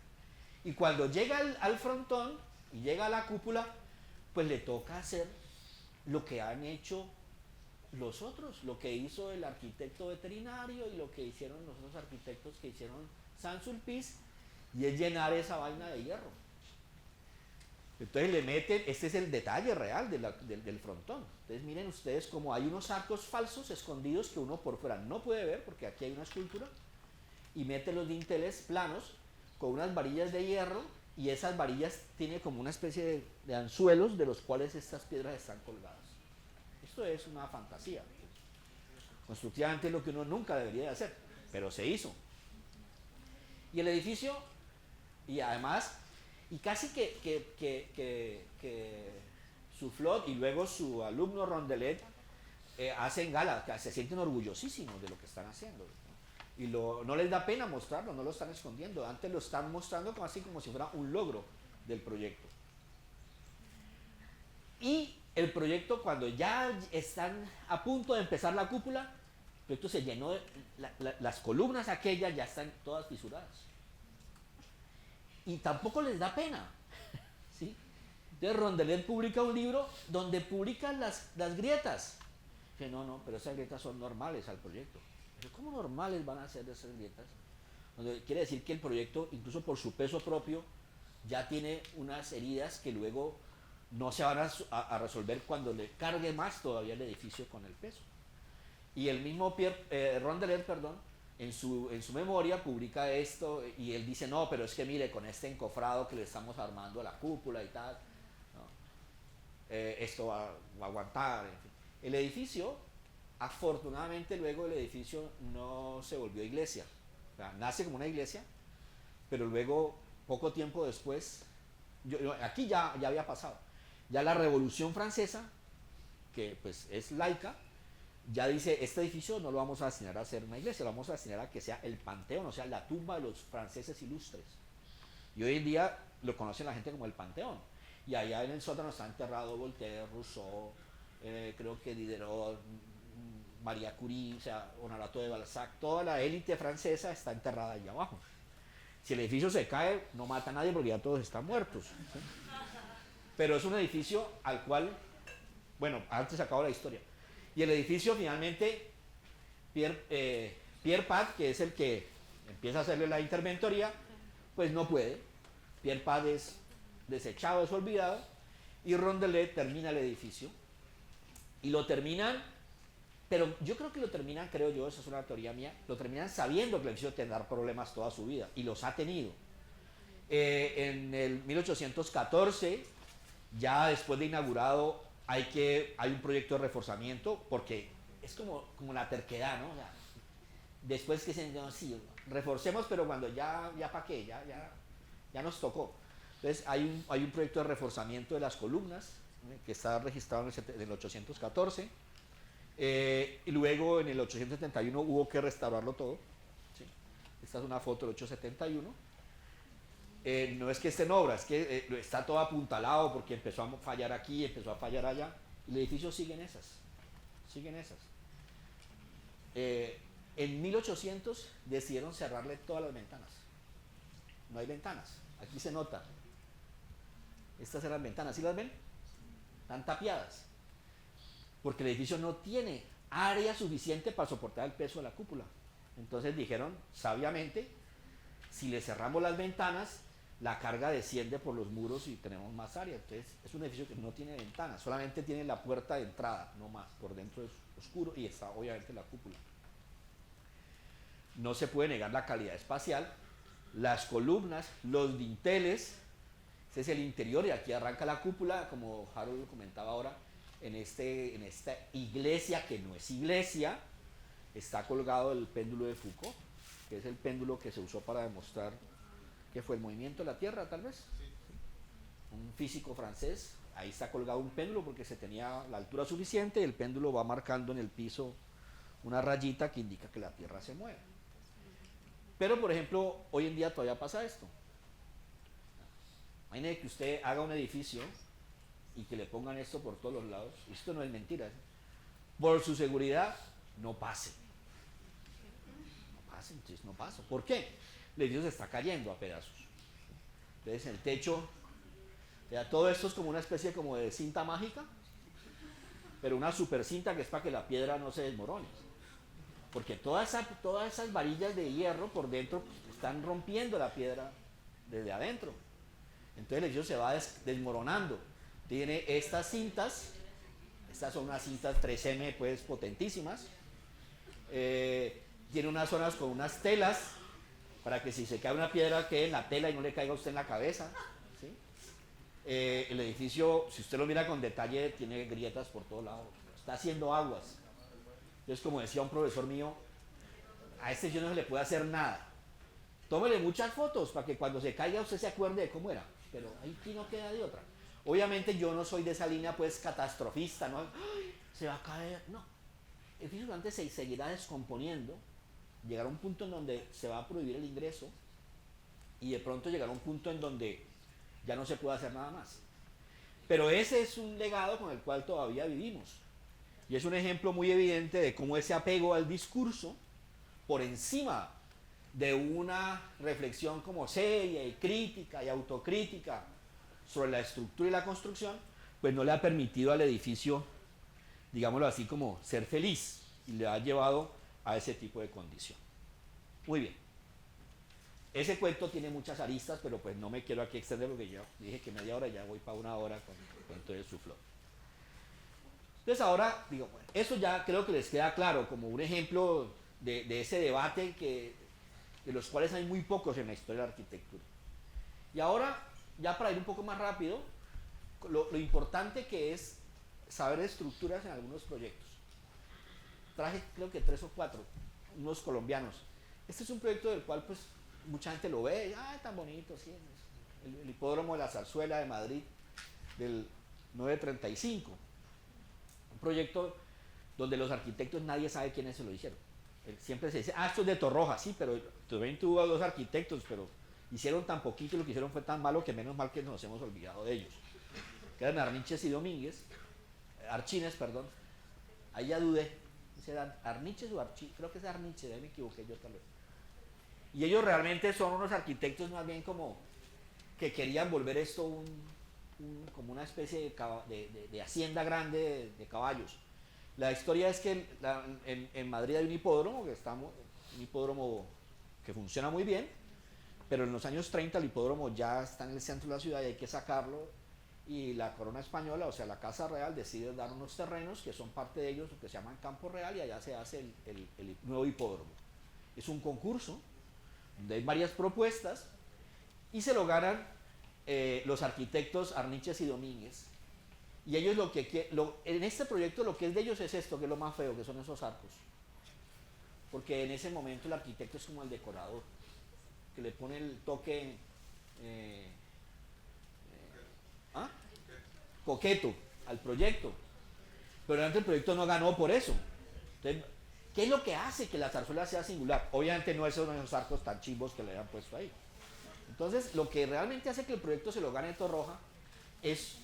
Y cuando llega al frontón y llega a la cúpula, pues le toca hacer lo que han hecho los otros, lo que hizo el arquitecto veterinario y lo que hicieron los otros arquitectos que hicieron Saint-Sulpice, y es llenar esa vaina de hierro. Entonces le meten, este es el detalle real del frontón. Entonces miren ustedes como hay unos arcos falsos escondidos que uno por fuera no puede ver, porque aquí hay una escultura, y mete los dinteles planos con unas varillas de hierro, y esas varillas tienen como una especie de anzuelos de los cuales estas piedras están colgadas. Esto es una fantasía. Constructivamente es lo que uno nunca debería de hacer, pero se hizo. Y el edificio, y además, y casi que Soufflot y luego su alumno Rondelet hacen gala, se sienten orgullosísimos de lo que están haciendo, ¿no? Y no les da pena mostrarlo, no lo están escondiendo, antes lo están mostrando así como si fuera un logro del proyecto. Y el proyecto, cuando ya están a punto de empezar la cúpula, el proyecto se llenó de las columnas aquellas ya están todas fisuradas. Y tampoco les da pena, ¿sí? Entonces Rondelet publica un libro donde publica las grietas. Que no, pero esas grietas son normales al proyecto. Pero ¿cómo normales van a ser esas grietas? Quiere decir que el proyecto, incluso por su peso propio, ya tiene unas heridas que luego no se van a resolver cuando le cargue más todavía el edificio con el peso. Y el mismo Rondelet, en su memoria publica esto, y él dice, no, pero es que mire, con este encofrado que le estamos armando a la cúpula y tal, ¿no? Esto va a aguantar. En fin. El edificio, afortunadamente luego el edificio no se volvió iglesia. O sea, nace como una iglesia, pero luego, poco tiempo después, aquí ya había pasado. Ya la Revolución Francesa, que pues es laica, ya dice, este edificio no lo vamos a destinar a ser una iglesia, lo vamos a destinar a que sea el panteón, o sea, la tumba de los franceses ilustres. Y hoy en día lo conoce la gente como el Panteón. Y allá en el sótano está enterrado Voltaire, Rousseau, creo que Diderot, María Curie, o sea, Honorato de Balzac, toda la élite francesa está enterrada allá abajo. Si el edificio se cae, no mata a nadie porque ya todos están muertos, ¿sí? Pero es un edificio al cual, bueno, antes acabo la historia. Y el edificio finalmente, Pierre Paz, que es el que empieza a hacerle la interventoría, pues no puede. Pierre Paz es desechado, es olvidado, y Rondelet termina el edificio. Y lo terminan, pero yo creo que lo terminan, creo yo, esa es una teoría mía, lo terminan sabiendo que el edificio tendrá problemas toda su vida, y los ha tenido. En el 1814, ya después de inaugurado, hay un proyecto de reforzamiento, porque es como la terquedad, ¿no? O sea, después que se no, sí, reforcemos, pero cuando ya para qué, ya nos tocó. Entonces hay un proyecto de reforzamiento de las columnas, que está registrado en el 814, y luego en el 871 hubo que restaurarlo todo, ¿sí? Esta es una foto del 871. No es que esté en obra, es que está todo apuntalado porque empezó a fallar aquí, empezó a fallar allá, y el edificio sigue en esas. En 1800 decidieron cerrarle todas las ventanas. No hay ventanas. Aquí se nota. Estas eran ventanas, ¿sí las ven? Están tapiadas. Porque el edificio no tiene área suficiente para soportar el peso de la cúpula. Entonces dijeron, sabiamente, si le cerramos las ventanas, la carga desciende por los muros y tenemos más área. Entonces es un edificio que no tiene ventanas, solamente tiene la puerta de entrada, no más. Por dentro es oscuro y está obviamente la cúpula. No se puede negar la calidad espacial, las columnas, los dinteles. Ese es el interior y aquí arranca la cúpula, como Harold comentaba ahora, en esta iglesia que no es iglesia, está colgado el péndulo de Foucault, que es el péndulo que se usó para demostrar que fue el movimiento de la Tierra, tal vez. Un físico francés, ahí está colgado un péndulo porque se tenía la altura suficiente y el péndulo va marcando en el piso una rayita que indica que la Tierra se mueve. Pero, por ejemplo, hoy en día todavía pasa esto. Imagine que usted haga un edificio y que le pongan esto por todos los lados. Esto no es mentira. Por su seguridad, no pase. No pase, entonces no pasa. ¿Por qué? El edificio se está cayendo a pedazos. Entonces el techo, ya todo esto es como una especie como de cinta mágica, pero una super cinta que es para que la piedra no se desmorone. Porque todas esas varillas de hierro por dentro están rompiendo la piedra desde adentro. Entonces el edificio se va desmoronando. Tiene estas cintas, estas son unas cintas 3M pues potentísimas. Tiene unas zonas con unas telas para que si se cae una piedra quede en la tela y no le caiga a usted en la cabeza. ¿Sí? El edificio, si usted lo mira con detalle, tiene grietas por todos lados. Está haciendo aguas. Entonces, como decía un profesor mío, a este edificio no se le puede hacer nada. Tómele muchas fotos para que cuando se caiga usted se acuerde de cómo era. Pero aquí no queda de otra. Obviamente yo no soy de esa línea pues catastrofista, ¿no? ¡Ay! Se va a caer. No. El edificio antes se seguirá descomponiendo. Llegará un punto en donde se va a prohibir el ingreso y de pronto llegará un punto en donde ya no se puede hacer nada más. Pero ese es un legado con el cual todavía vivimos. Y es un ejemplo muy evidente de cómo ese apego al discurso, por encima de una reflexión como seria y crítica y autocrítica sobre la estructura y la construcción, pues no le ha permitido al edificio, digámoslo así, como ser feliz y le ha llevado a ese tipo de condición. Muy bien. Ese cuento tiene muchas aristas, pero pues no me quiero aquí extender porque yo dije que media hora, ya voy para una hora con el cuento del suflor. Entonces ahora, digo, bueno, eso ya creo que les queda claro como un ejemplo de ese debate de los cuales hay muy pocos en la historia de la arquitectura. Y ahora, ya para ir un poco más rápido, lo importante que es saber estructuras en algunos proyectos. Traje creo que 3 o 4, unos colombianos. Este es un proyecto del cual pues mucha gente lo ve, y, tan bonito, sí, el hipódromo de la Zarzuela de Madrid del 935. Un proyecto donde los arquitectos nadie sabe quiénes se lo hicieron. Siempre se dice, esto es de Torroja, sí, pero también tuvo 2 arquitectos, pero hicieron tan poquito y lo que hicieron fue tan malo que menos mal que nos hemos olvidado de ellos. Que eran Arniches y Domínguez, Archines, perdón. Ahí ya dudé, ¿eran Arniches o Archines? Creo que es Arniches, ahí me equivoqué yo tal vez. Y ellos realmente son unos arquitectos más bien como que querían volver esto como una especie de hacienda grande de caballos. La historia es que en Madrid hay un hipódromo, un hipódromo que funciona muy bien, pero en los años 30 el hipódromo ya está en el centro de la ciudad y hay que sacarlo, y la corona española, o sea la Casa Real, decide dar unos terrenos que son parte de ellos, que se llaman Campo Real, y allá se hace el nuevo hipódromo. Es un concurso donde hay varias propuestas y se lo ganan los arquitectos Arniches y Domínguez. Y ellos en este proyecto lo que es de ellos es esto, que es lo más feo, que son esos arcos. Porque en ese momento el arquitecto es como el decorador, que le pone el toque coqueto al proyecto. Pero realmente el proyecto no ganó por eso. Entonces, ¿qué es lo que hace que la zarzuela sea singular? Obviamente no es uno de esos arcos tan chimbos que le hayan puesto ahí. Entonces, lo que realmente hace que el proyecto se lo gane Torroja es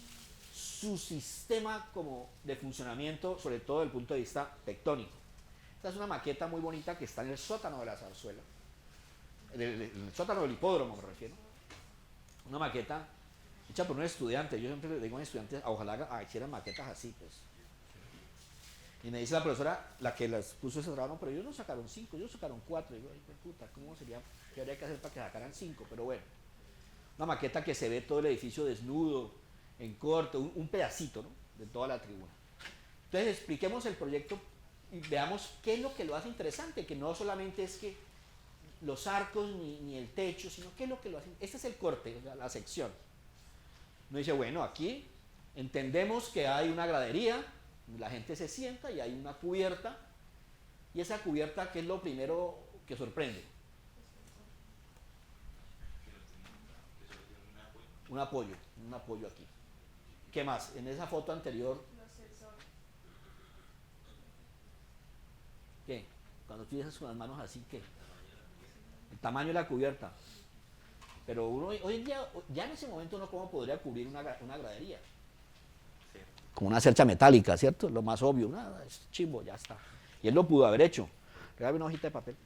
su sistema como de funcionamiento, sobre todo desde el punto de vista tectónico. Esta es una maqueta muy bonita que está en el sótano de la zarzuela, en el sótano del hipódromo me refiero. una maqueta hecha por un estudiante. Yo siempre le digo a mis estudiantes, ojalá hicieran maquetas así, pues. Y me dice la profesora, la que las puso ese trabajo, no, pero ellos no sacaron 5, ellos sacaron 4. Y digo, ay, puta, ¿cómo sería? ¿Qué habría que hacer para que sacaran 5? Pero bueno, una maqueta que se ve todo el edificio desnudo, en corto, un pedacito, ¿no?, de toda la tribuna. Entonces expliquemos el proyecto y veamos qué es lo que lo hace interesante, que no solamente es que los arcos ni el techo, sino qué es lo que lo hace. Este es el corte, la sección. Uno dice, bueno, aquí entendemos que hay una gradería, la gente se sienta y hay una cubierta, y esa cubierta, ¿qué es lo primero que sorprende? Un apoyo aquí. ¿Qué más? En esa foto anterior, ¿qué? Cuando tú dices con las manos así, ¿qué? El tamaño de la cubierta. Pero uno hoy en día, ya en ese momento uno cómo podría cubrir una gradería. Como una cercha metálica, ¿cierto? Lo más obvio, nada, es chimbo, ya está. Y él lo pudo haber hecho. Regálame una hojita de papel.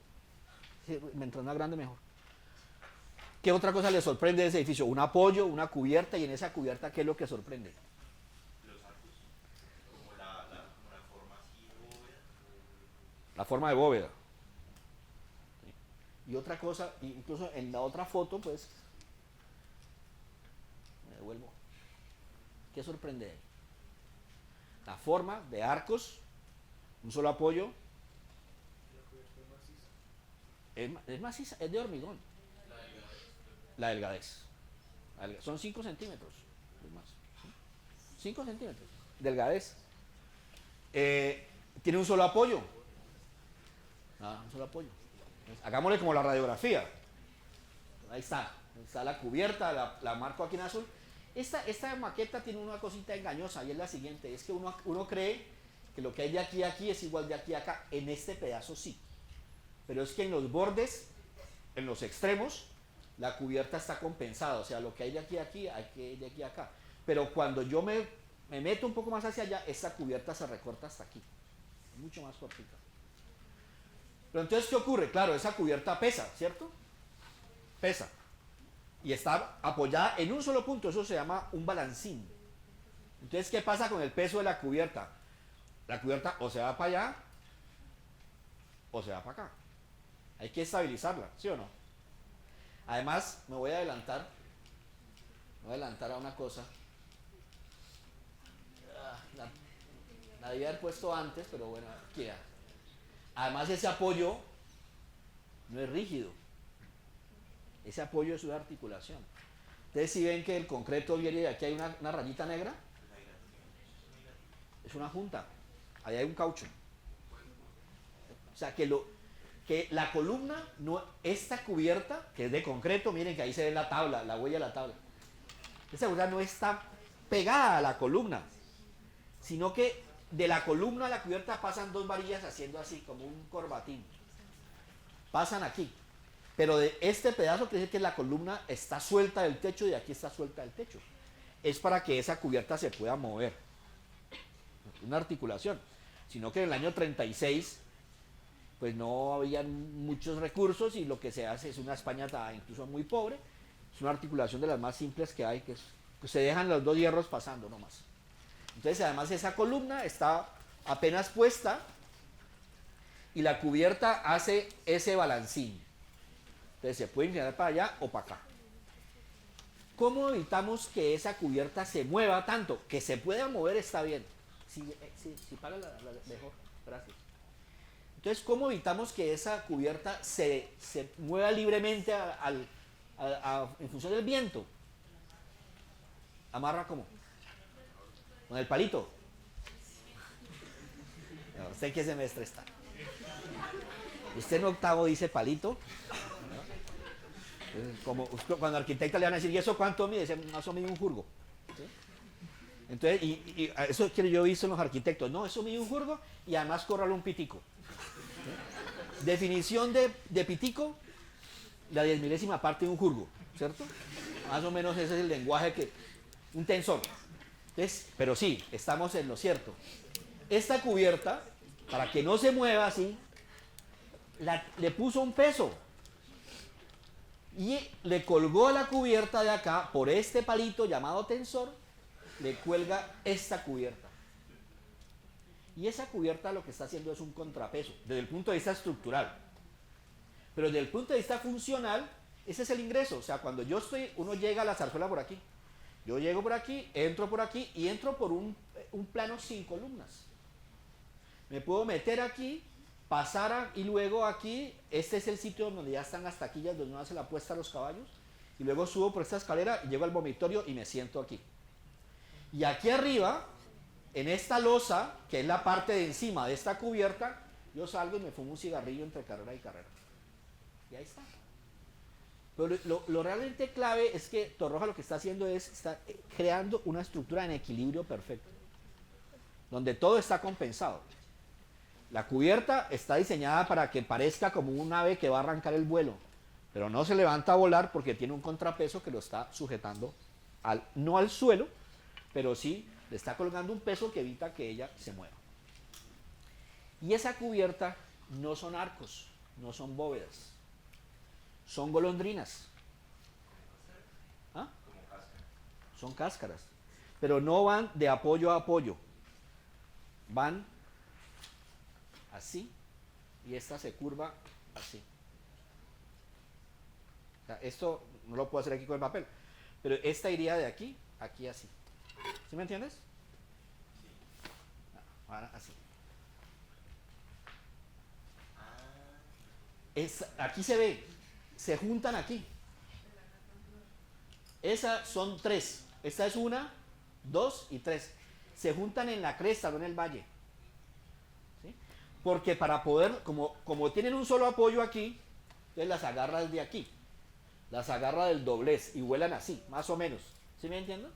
Mientras más grande, mejor. ¿Qué otra cosa le sorprende de ese edificio? Un apoyo, una cubierta, y en esa cubierta, ¿qué es lo que sorprende? Los arcos, como la forma así de bóveda. La forma de bóveda. Y otra cosa, incluso en la otra foto, pues, me devuelvo. ¿Qué sorprende ahí? La forma de arcos, un solo apoyo. Es maciza, es de hormigón. La delgadez. Son 5 centímetros. Es más. 5 centímetros. Delgadez. Tiene un solo apoyo. Un solo apoyo. Hagámosle como la radiografía. Ahí está. Está la cubierta, la marco aquí en azul. Esta maqueta tiene una cosita engañosa y es la siguiente. Es que uno cree que lo que hay de aquí a aquí es igual de aquí a acá. En este pedazo sí. Pero es que en los bordes, en los extremos, la cubierta está compensada. O sea, lo que hay de aquí a aquí, hay que ir de aquí a acá. Pero cuando yo me meto un poco más hacia allá, esta cubierta se recorta hasta aquí. Mucho más cortita. Pero entonces, ¿qué ocurre? Claro, esa cubierta pesa, ¿cierto? Pesa. Y está apoyada en un solo punto. Eso se llama un balancín. Entonces, ¿qué pasa con el peso de la cubierta? La cubierta o se va para allá o se va para acá. Hay que estabilizarla, ¿sí o no? Además, me voy a adelantar a una cosa. La debía haber puesto antes, pero bueno, aquí ya. Además, ese apoyo no es rígido. Ese apoyo es una articulación. Ustedes si ven que el concreto viene de aquí, hay una rayita negra. Es una junta. Ahí hay un caucho. O sea, que la columna, esta cubierta, que es de concreto, miren que ahí se ve la tabla, la huella de la tabla. Esa cubierta no está pegada a la columna, sino que de la columna a la cubierta pasan 2 varillas haciendo así, como un corbatín. Pasan aquí. Pero de este pedazo que dice que la columna está suelta del techo y de aquí está suelta del techo. Es para que esa cubierta se pueda mover. Una articulación. Sino que en el año 36 pues no había muchos recursos y lo que se hace es una España incluso muy pobre. Es una articulación de las más simples que hay, que se dejan los 2 hierros pasando nomás. Entonces además esa columna está apenas puesta y la cubierta hace ese balancín. Entonces se puede inclinar para allá o para acá. ¿Cómo evitamos que esa cubierta se mueva tanto? Que se pueda mover está bien. Si paga la mejor, gracias. Entonces, ¿cómo evitamos que esa cubierta se mueva libremente en función del viento? ¿Amarra cómo? ¿Con el palito? No, ¿usted en qué semestre está? ¿Usted en octavo dice palito? Como cuando arquitecta le van a decir, ¿y eso cuánto mide? Dice, no, eso mide un jurgo. ¿Sí? Entonces, y eso que yo he visto en los arquitectos, no, eso mide un jurgo y además córrale un pitico. ¿Sí? Definición de pitico, la 10.000ª parte de un jurgo, ¿cierto? Más o menos ese es el lenguaje un tensor. Entonces, pero sí, estamos en lo cierto. Esta cubierta, para que no se mueva así, le puso un peso. Y le colgó a la cubierta de acá, por este palito llamado tensor, le cuelga esta cubierta. Y esa cubierta lo que está haciendo es un contrapeso, desde el punto de vista estructural. Pero desde el punto de vista funcional, ese es el ingreso. O sea, cuando yo estoy, uno llega a la zarzuela por aquí. Yo llego por aquí y entro por un plano sin columnas. Me puedo meter aquí, y luego aquí, este es el sitio donde ya están las taquillas donde uno hace la puesta a los caballos. Y luego subo por esta escalera y llego al vomitorio y me siento aquí. Y aquí arriba, en esta losa, que es la parte de encima de esta cubierta, yo salgo y me fumo un cigarrillo entre carrera y carrera. Y ahí está. Pero lo realmente clave es que Torroja lo que está haciendo es, está creando una estructura en equilibrio perfecto, donde todo está compensado. La cubierta está diseñada para que parezca como un ave que va a arrancar el vuelo, pero no se levanta a volar porque tiene un contrapeso que lo está sujetando, no al suelo, pero sí le está colgando un peso que evita que ella se mueva. Y esa cubierta no son arcos, no son bóvedas, son golondrinas. ¿Ah? Son cáscaras, pero no van de apoyo a apoyo, van así y esta se curva así. O sea, esto no lo puedo hacer aquí con el papel, pero esta iría de aquí a aquí así. ¿Sí me entiendes? Sí. Ahora así. Aquí se ve, se juntan aquí. Esas son tres. Esta es 1, 2 y 3. Se juntan en la cresta, no en el valle. ¿Sí? Porque para poder, como tienen un solo apoyo aquí, entonces las agarras de aquí. Las agarra del doblez y vuelan así, más o menos. ¿Sí me entienden?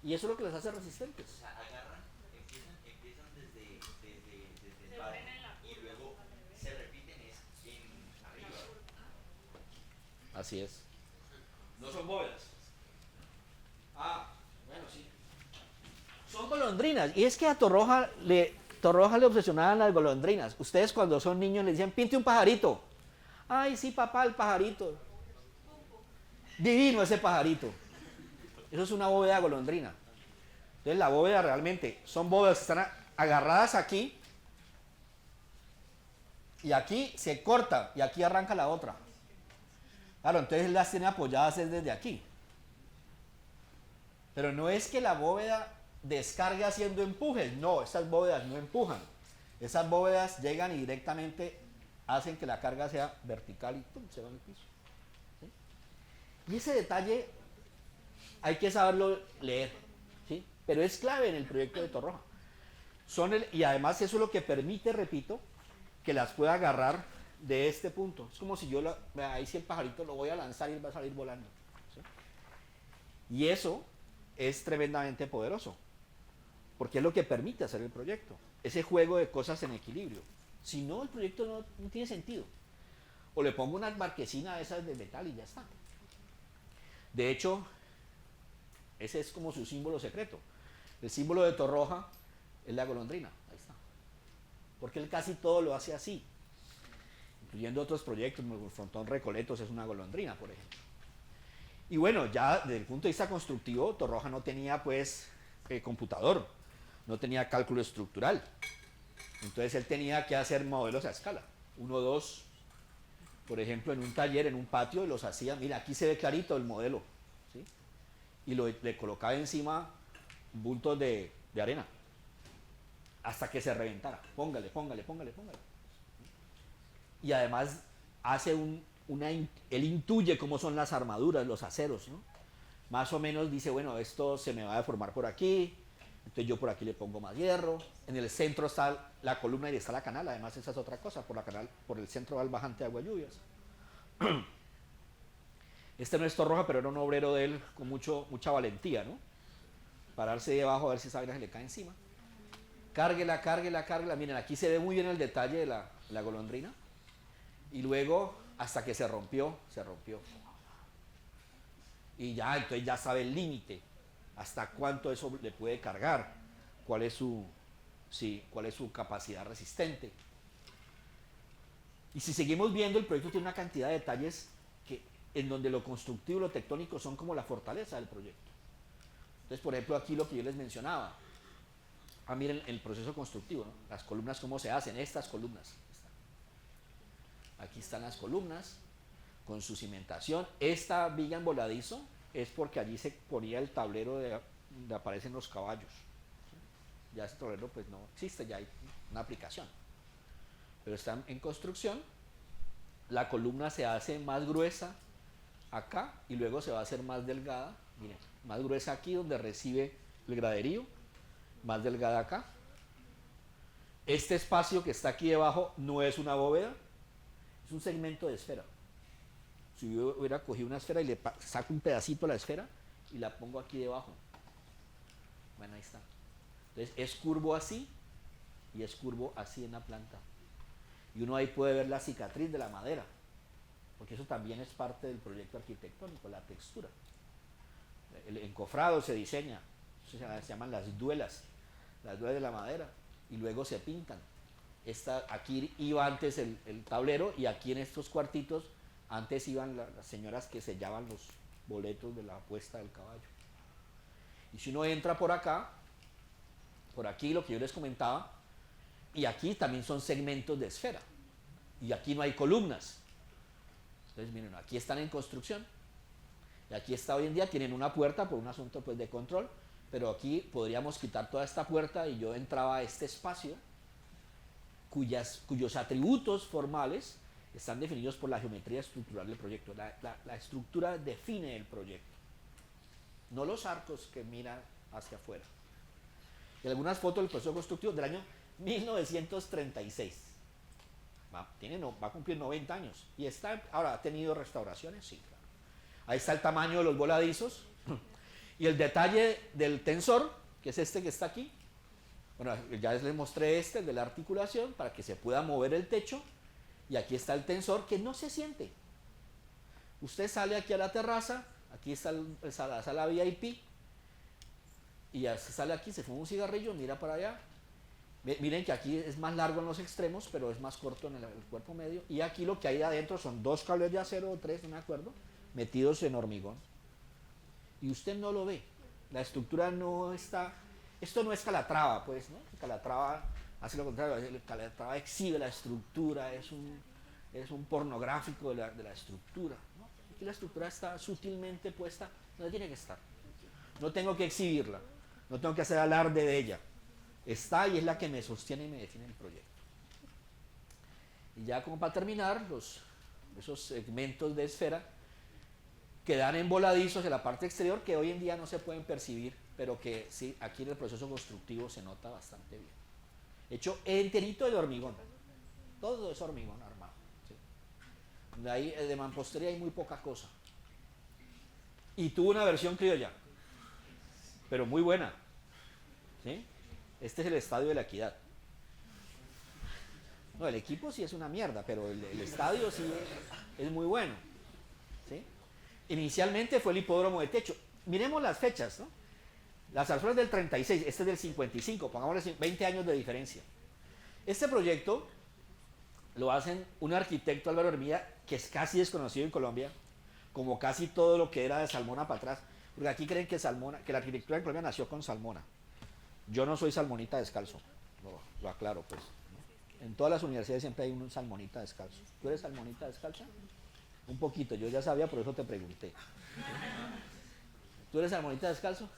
Y eso es lo que las hace resistentes. O sea, agarran, empiezan desde el bar y luego se repiten en arriba. Así es. No son bóvedas. Bueno, sí. Son golondrinas. Y es que a Torroja le obsesionaban las golondrinas. Ustedes cuando son niños le decían, pinte un pajarito. Ay, sí, papá, el pajarito. Divino ese pajarito. Eso es una bóveda golondrina. Entonces la bóveda realmente son bóvedas que están agarradas aquí y aquí se corta y aquí arranca la otra. Claro, entonces las tiene apoyadas desde aquí. Pero no es que la bóveda descargue haciendo empujes. No, estas bóvedas no empujan. Esas bóvedas llegan y directamente hacen que la carga sea vertical y ¡pum!, se va al piso. ¿Sí? Y ese detalle hay que saberlo leer, ¿sí? Pero es clave en el proyecto de Torroja. Y además eso es lo que permite, repito, que las pueda agarrar de este punto. Es como si yo, ahí si el pajarito lo voy a lanzar y él va a salir volando. ¿Sí? Y eso es tremendamente poderoso, porque es lo que permite hacer el proyecto. Ese juego de cosas en equilibrio. Si no, el proyecto no tiene sentido. O le pongo una marquesina de esas de metal y ya está. De hecho, ese es como su símbolo secreto. El símbolo de Torroja es la golondrina. Ahí está. Porque él casi todo lo hace así. Incluyendo otros proyectos, como el frontón Recoletos es una golondrina, por ejemplo. Y bueno, ya desde el punto de vista constructivo, Torroja no tenía pues computador, no tenía cálculo estructural. Entonces él tenía que hacer modelos a escala. 1, 2, por ejemplo, en un taller, en un patio, los hacía, mira, aquí se ve clarito el modelo. ¿Sí? Y le colocaba encima bultos de arena hasta que se reventara. Póngale. Y además hace él intuye cómo son las armaduras, los aceros, ¿no? Más o menos dice, bueno, esto se me va a deformar por aquí, entonces yo por aquí le pongo más hierro. En el centro está la columna y está la canal, además esa es otra cosa, por el centro va el bajante de agua lluvias. Este no es Torroja, pero era un obrero de él con mucha valentía, ¿no? Pararse de abajo a ver si esa vaina se le cae encima. Cárguela. Miren, aquí se ve muy bien el detalle de la golondrina. Y luego, hasta que se rompió. Y ya, entonces ya sabe el límite. Hasta cuánto eso le puede cargar. Cuál es su capacidad resistente. Y si seguimos viendo, el proyecto tiene una cantidad de detalles que, en donde lo constructivo y lo tectónico son como la fortaleza del proyecto. Entonces, por ejemplo, aquí lo que yo les mencionaba. Miren el proceso constructivo, ¿no? Las columnas, cómo se hacen, estas columnas. Aquí están las columnas con su cimentación. Esta viga en voladizo es porque allí se ponía el tablero donde aparecen los caballos. Ya este tablero pues no existe, ya hay una aplicación. Pero están en construcción. La columna se hace más gruesa acá y luego se va a hacer más delgada. Miren, más gruesa aquí donde recibe el graderío, más delgada acá. Este espacio que está aquí debajo no es una bóveda, es un segmento de esfera. Si yo hubiera cogido una esfera y le saco un pedacito a la esfera y la pongo aquí debajo. Bueno, ahí está. Entonces es curvo así y es curvo así en la planta. Y uno ahí puede ver la cicatriz de la madera, porque eso también es parte del proyecto arquitectónico, la textura. El encofrado se diseña, se llaman las duelas de la madera, y luego se pintan. Aquí iba antes el tablero, y aquí en estos cuartitos antes iban las señoras que sellaban los boletos de la apuesta del caballo. Y si uno entra por acá, por aquí lo que yo les comentaba, y aquí también son segmentos de esfera, y aquí no hay columnas. Entonces miren, aquí están en construcción, y aquí está hoy en día, tienen una puerta por un asunto pues de control, pero aquí podríamos quitar toda esta puerta y yo entraba a este espacio cuyos atributos formales están definidos por la geometría estructural del proyecto. La estructura define el proyecto, no los arcos que miran hacia afuera. Y algunas fotos del proceso constructivo del año 1936. Va a cumplir 90 años. Y ahora ha tenido restauraciones, sí, claro. Ahí está el tamaño de los voladizos. Y el detalle del tensor, que es este que está aquí. Bueno, ya les mostré el de la articulación para que se pueda mover el techo. Y aquí está el tensor que no se siente. Usted sale aquí a la terraza, aquí está la sala VIP. Y ya se sale aquí, se fuma un cigarrillo, mira para allá. Miren que aquí es más largo en los extremos, pero es más corto en el cuerpo medio. Y aquí lo que hay adentro son 2 cables de acero o 3, no me acuerdo, metidos en hormigón. Y usted no lo ve. La estructura no está... Esto no es Calatrava, pues, ¿no? Calatrava hace lo contrario. Calatrava exhibe la estructura, es un pornográfico de la estructura, ¿no? Aquí la estructura está sutilmente puesta donde tiene que estar. No tengo que exhibirla, no tengo que hacer alarde de ella. Está y es la que me sostiene y me define el proyecto. Y ya como para terminar, esos segmentos de esfera quedan en voladizos en la parte exterior que hoy en día no se pueden percibir, pero que sí, aquí en el proceso constructivo se nota bastante bien. Hecho enterito de hormigón. Todo es hormigón armado. ¿Sí? Ahí de mampostería hay muy poca cosa. Y tuvo una versión criolla, pero muy buena. ¿Sí? Este es el Estadio de la Equidad. No, el equipo sí es una mierda, pero el estadio sí es muy bueno. ¿Sí? Inicialmente fue el hipódromo de techo. Miremos las fechas, ¿no? La zarzuela es del 36, este es del 55, pongámosle 20 años de diferencia. Este proyecto lo hacen un arquitecto, Álvaro Hermida, que es casi desconocido en Colombia, como casi todo lo que era de Salmona para atrás, porque aquí creen que la arquitectura en Colombia nació con Salmona. Yo no soy salmonita descalzo, lo aclaro pues. ¿No? En todas las universidades siempre hay un salmonita descalzo. ¿Tú eres salmonita descalza? Un poquito, yo ya sabía, por eso te pregunté. ¿Tú eres salmonita descalzo?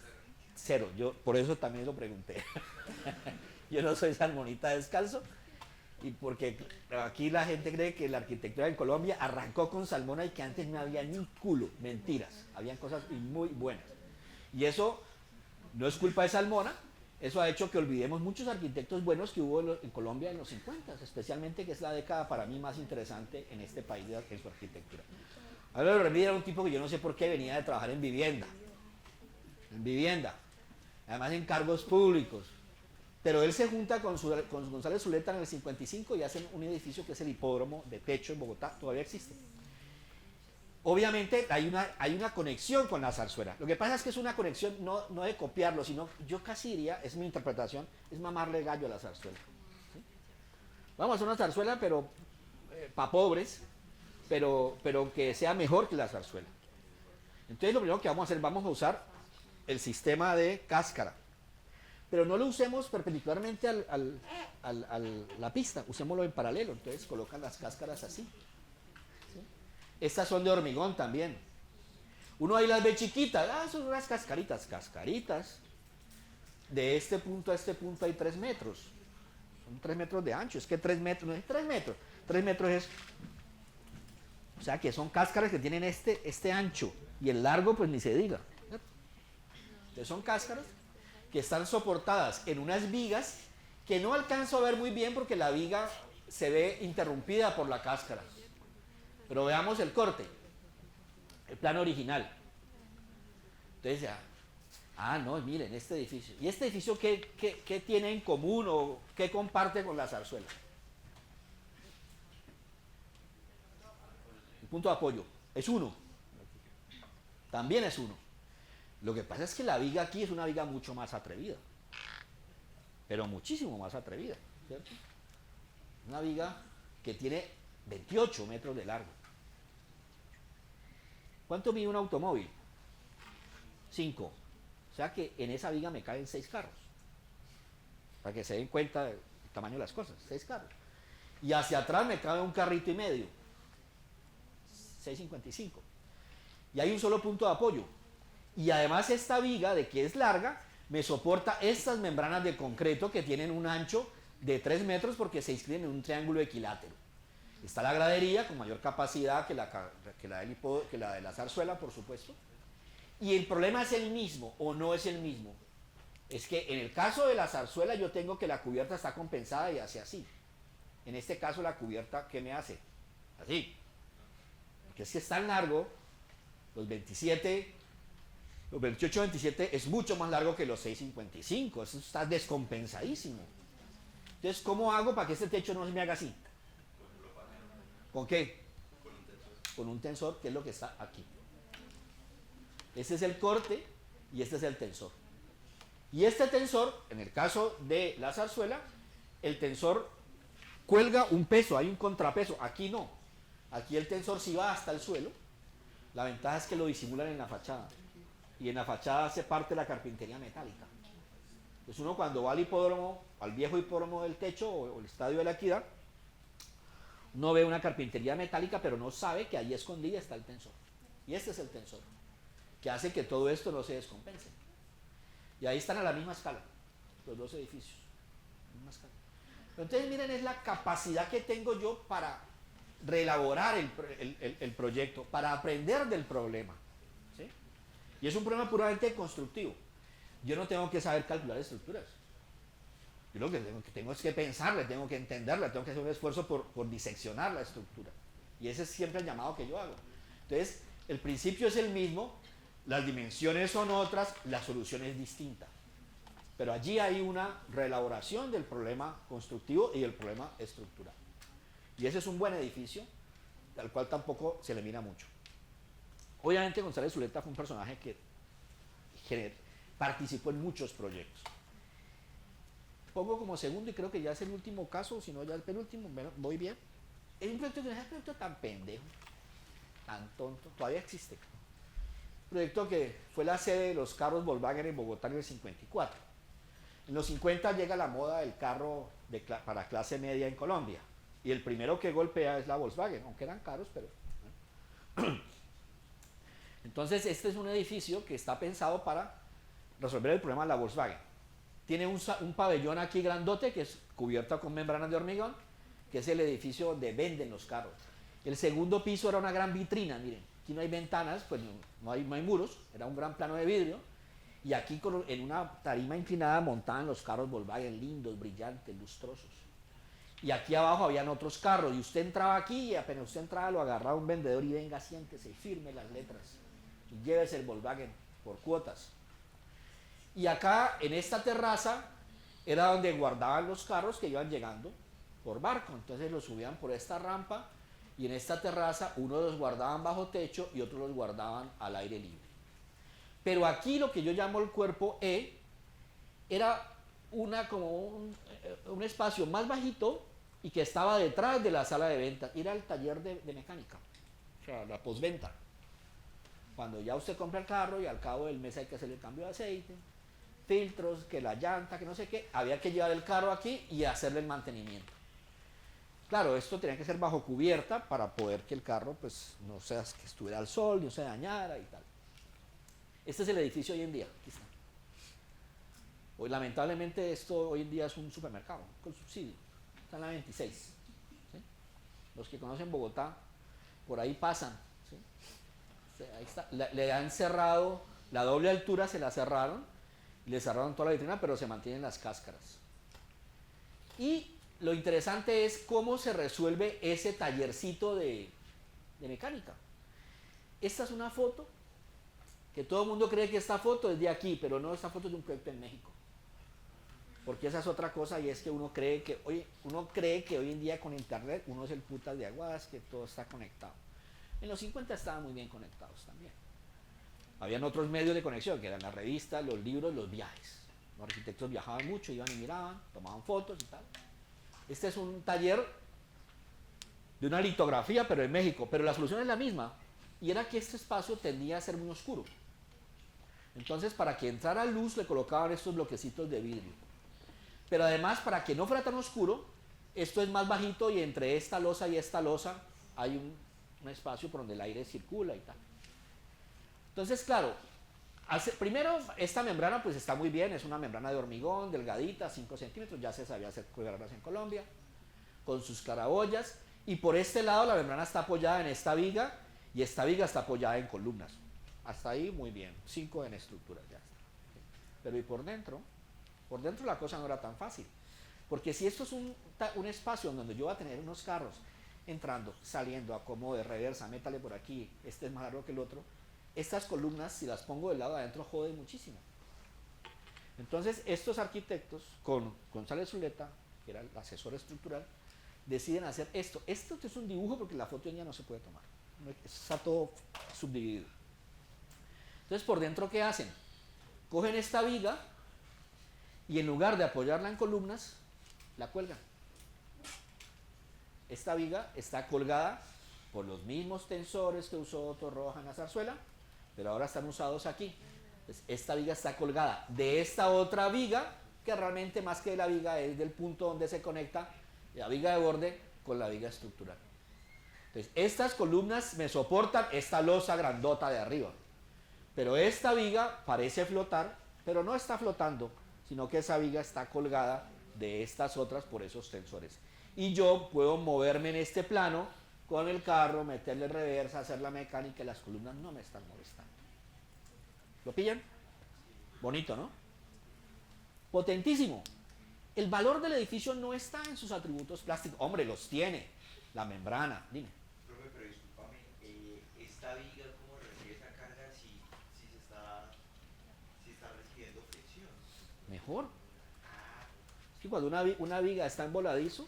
Cero, yo por eso también lo pregunté. Yo no soy salmonita descalzo, y porque aquí la gente cree que la arquitectura en Colombia arrancó con Salmona y que antes no había ni culo. Mentiras, habían cosas muy buenas. Y eso no es culpa de Salmona, eso ha hecho que olvidemos muchos arquitectos buenos que hubo en Colombia en los 50, especialmente, que es la década para mí más interesante en este país en su arquitectura. Álvaro Hermida era un tipo que yo no sé por qué venía de trabajar en vivienda, además en cargos públicos, pero él se junta con González Zuleta en el 55 y hacen un edificio que es el hipódromo de techo en Bogotá, todavía existe. Obviamente hay una conexión con la zarzuela. Lo que pasa es que es una conexión no de copiarlo, sino, yo casi diría, es mi interpretación, es mamarle gallo a la zarzuela. ¿Sí? Vamos a hacer una zarzuela, pero para pobres, pero que sea mejor que la zarzuela. Entonces lo primero que vamos a hacer, vamos a usar el sistema de cáscara. Pero no lo usemos perpendicularmente a la pista, usémoslo en paralelo. Entonces colocan las cáscaras así. ¿Sí? Estas son de hormigón también. Uno ahí las ve chiquitas, son unas cascaritas. De este punto a este punto hay 3 metros. Son 3 metros de ancho. Es que 3 metros, no es 3 metros. 3 metros es... O sea que son cáscaras que tienen este ancho. Y el largo pues ni se diga. Entonces son cáscaras que están soportadas en unas vigas que no alcanzo a ver muy bien porque la viga se ve interrumpida por la cáscara. Pero veamos el corte, el plano original. Entonces ya, no, miren, este edificio. ¿Y este edificio qué tiene en común o qué comparte con la zarzuela? El punto de apoyo es 1. También es 1. Lo que pasa es que la viga aquí es una viga mucho más atrevida, pero muchísimo más atrevida, ¿cierto? Una viga que tiene 28 metros de largo. ¿Cuánto mide un automóvil? 5. O sea que en esa viga me caben 6 carros, para que se den cuenta del tamaño de las cosas, 6 carros. Y hacia atrás me cabe un carrito y medio, 6,55. Y hay un solo punto de apoyo. Y además esta viga, de que es larga, me soporta estas membranas de concreto que tienen un ancho de 3 metros porque se inscriben en un triángulo equilátero. Está la gradería con mayor capacidad que la de la zarzuela, por supuesto. Y el problema es el mismo, o no es el mismo. Es que en el caso de la zarzuela yo tengo que la cubierta está compensada y hace así. En este caso la cubierta, ¿qué me hace? Así. Porque es que es tan largo, los 28, 27 es mucho más largo que los 6,55. Eso está descompensadísimo. Entonces, ¿cómo hago para que este techo no se me haga así? ¿Con qué? Con un tensor, que es lo que está aquí. Este es el corte y este es el tensor. Y este tensor, en el caso de la zarzuela, el tensor cuelga un peso, hay un contrapeso. Aquí no. Aquí el tensor sí va hasta el suelo. La ventaja es que lo disimulan en la fachada. Y en la fachada hace parte la carpintería metálica. Entonces uno cuando va al hipódromo, al viejo hipódromo del Techo o el Estadio de la Equidad, uno ve una carpintería metálica, pero no sabe que ahí escondida está el tensor. Y este es el tensor, que hace que todo esto no se descompense. Y ahí están a la misma escala, los dos edificios. Misma escala. Entonces miren, es la capacidad que tengo yo para reelaborar el proyecto, para aprender del problema. ¿Sí? Y es un problema puramente constructivo. Yo no tengo que saber calcular estructuras. Yo lo que tengo es que pensarle, tengo que entenderla, tengo que hacer un esfuerzo por diseccionar la estructura. Y ese es siempre el llamado que yo hago. Entonces, el principio es el mismo, las dimensiones son otras, la solución es distinta. Pero allí hay una reelaboración del problema constructivo y del problema estructural. Y ese es un buen edificio, al cual tampoco se le mira mucho. Obviamente González Zuleta fue un personaje que participó en muchos proyectos. Pongo como segundo y creo que ya es el último caso, si no ya el penúltimo, voy bien. Es un proyecto tan pendejo, tan tonto, todavía existe. Un proyecto que fue la sede de los carros Volkswagen en Bogotá en el 54. En los 50 llega la moda del carro para clase media en Colombia. Y el primero que golpea es la Volkswagen, aunque eran caros, pero... Entonces este es un edificio que está pensado para resolver el problema de la Volkswagen. Tiene un pabellón aquí grandote que es cubierto con membranas de hormigón, que es el edificio donde venden los carros. El segundo piso era una gran vitrina, miren, aquí no hay ventanas, pues no hay muros, era un gran plano de vidrio, y aquí en una tarima inclinada montaban los carros Volkswagen lindos, brillantes, lustrosos. Y aquí abajo habían otros carros, y usted entraba aquí y apenas usted entraba lo agarraba un vendedor y venga, siéntese y firme las letras, y llévese el Volkswagen por cuotas. Y acá, en esta terraza, era donde guardaban los carros que iban llegando por barco. Entonces los subían por esta rampa y en esta terraza unos los guardaban bajo techo y otros los guardaban al aire libre. Pero aquí lo que yo llamo el cuerpo E era como un espacio más bajito y que estaba detrás de la sala de ventas. Era el taller de mecánica, o sea, la postventa. Cuando ya usted compra el carro y al cabo del mes hay que hacer el cambio de aceite, filtros, que la llanta, que no sé qué, había que llevar el carro aquí y hacerle el mantenimiento. Claro, esto tenía que ser bajo cubierta para poder que el carro, pues, no sea que estuviera al sol, no se dañara y tal. Este es el edificio hoy en día, aquí está. Hoy, lamentablemente, esto hoy en día es un supermercado con subsidio. Está en la 26. ¿Sí? Los que conocen Bogotá, por ahí pasan. ¿Sí? Ahí está. Le han cerrado la doble altura, se la cerraron, le cerraron toda la vitrina, pero se mantienen las cáscaras. Y lo interesante es cómo se resuelve ese tallercito de mecánica. Esta es una foto que todo el mundo cree que esta foto es de aquí, pero no, esta foto es de un proyecto en México. Porque esa es otra cosa, y es que uno cree que hoy en día con internet uno es el putas de aguas, que todo está conectado. En los 50 estaban muy bien conectados también. Habían otros medios de conexión, que eran las revistas, los libros, los viajes. Los arquitectos viajaban mucho, iban y miraban, tomaban fotos y tal. Este es un taller de una litografía, pero en México. Pero la solución es la misma, y era que este espacio tendía a ser muy oscuro. Entonces, para que entrara luz, le colocaban estos bloquecitos de vidrio. Pero además, para que no fuera tan oscuro, esto es más bajito, y entre esta losa y esta losa hay un espacio por donde el aire circula y tal. Entonces, claro, primero, esta membrana pues está muy bien, es una membrana de hormigón, delgadita, 5 centímetros, ya se sabía hacer membranas en Colombia, con sus claraboyas, y por este lado la membrana está apoyada en esta viga, y esta viga está apoyada en columnas. Hasta ahí muy bien, 5 en estructura, ya está. Pero ¿y por dentro? Por dentro la cosa no era tan fácil, porque si esto es un espacio donde yo voy a tener unos carros entrando, saliendo, acomode, reversa, métale por aquí, este es más largo que el otro, estas columnas, si las pongo del lado de adentro, joden muchísimo. Entonces, estos arquitectos, con González Zuleta, que era el asesor estructural, deciden hacer esto. Esto es un dibujo porque la foto ya no se puede tomar. Está todo subdividido. Entonces, por dentro, ¿qué hacen? Cogen esta viga y en lugar de apoyarla en columnas, la cuelgan. Esta viga está colgada por los mismos tensores que usó Otto Roja en la zarzuela, pero ahora están usados aquí. Entonces, esta viga está colgada de esta otra viga, que realmente más que la viga es del punto donde se conecta la viga de borde con la viga estructural. Entonces, estas columnas me soportan esta losa grandota de arriba, pero esta viga parece flotar, pero no está flotando, sino que esa viga está colgada de estas otras por esos tensores. Y yo puedo moverme en este plano con el carro, meterle reversa, hacer la mecánica, y las columnas no me están molestando. ¿Lo pillan? Bonito, ¿no? Potentísimo. El valor del edificio no está en sus atributos plásticos. Hombre, los tiene. La membrana, dime. Profe, pero discúlpame, esta viga, ¿cómo recibe esa carga si está recibiendo fricción? Mejor. Es que cuando una viga está en voladizo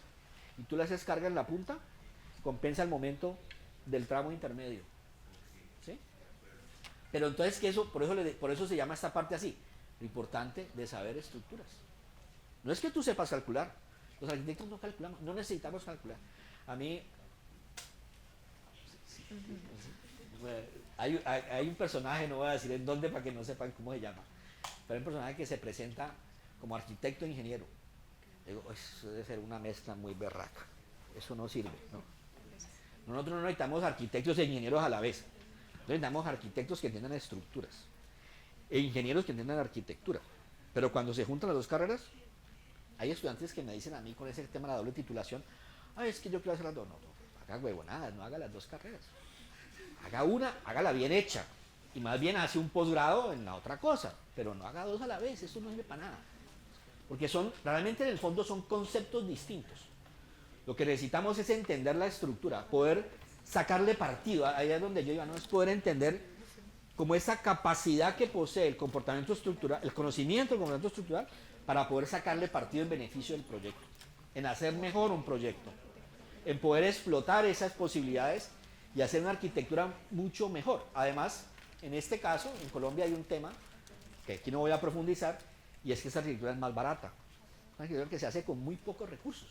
y tú le haces carga en la punta, compensa el momento del tramo intermedio. ¿Sí? Pero entonces, que eso, por eso se llama esta parte así. Lo importante de saber estructuras. No es que tú sepas calcular. Los arquitectos no calculamos, no necesitamos calcular. A mí hay un personaje, no voy a decir en dónde para que no sepan cómo se llama, pero hay un personaje que se presenta como arquitecto e ingeniero. Digo, eso debe ser una mezcla muy berraca. Eso no sirve, ¿no? Nosotros no necesitamos arquitectos e ingenieros a la vez. Necesitamos arquitectos que entiendan estructuras e ingenieros que entiendan arquitectura. Pero cuando se juntan las dos carreras, hay estudiantes que me dicen a mí con ese tema de la doble titulación, es que yo quiero hacer las dos. No, haga huevonadas, no haga las dos carreras. Haga una, hágala bien hecha. Y más bien hace un posgrado en la otra cosa. Pero no haga dos a la vez, eso no sirve para nada. Porque realmente en el fondo son conceptos distintos. Lo que necesitamos es entender la estructura, poder sacarle partido. Ahí es donde yo iba, ¿no? Es poder entender como esa capacidad que posee el comportamiento estructural, el conocimiento del comportamiento estructural, para poder sacarle partido en beneficio del proyecto, en hacer mejor un proyecto, en poder explotar esas posibilidades y hacer una arquitectura mucho mejor. Además, en este caso, en Colombia hay un tema que aquí no voy a profundizar, y es que esta arquitectura es más barata. Una arquitectura que se hace con muy pocos recursos.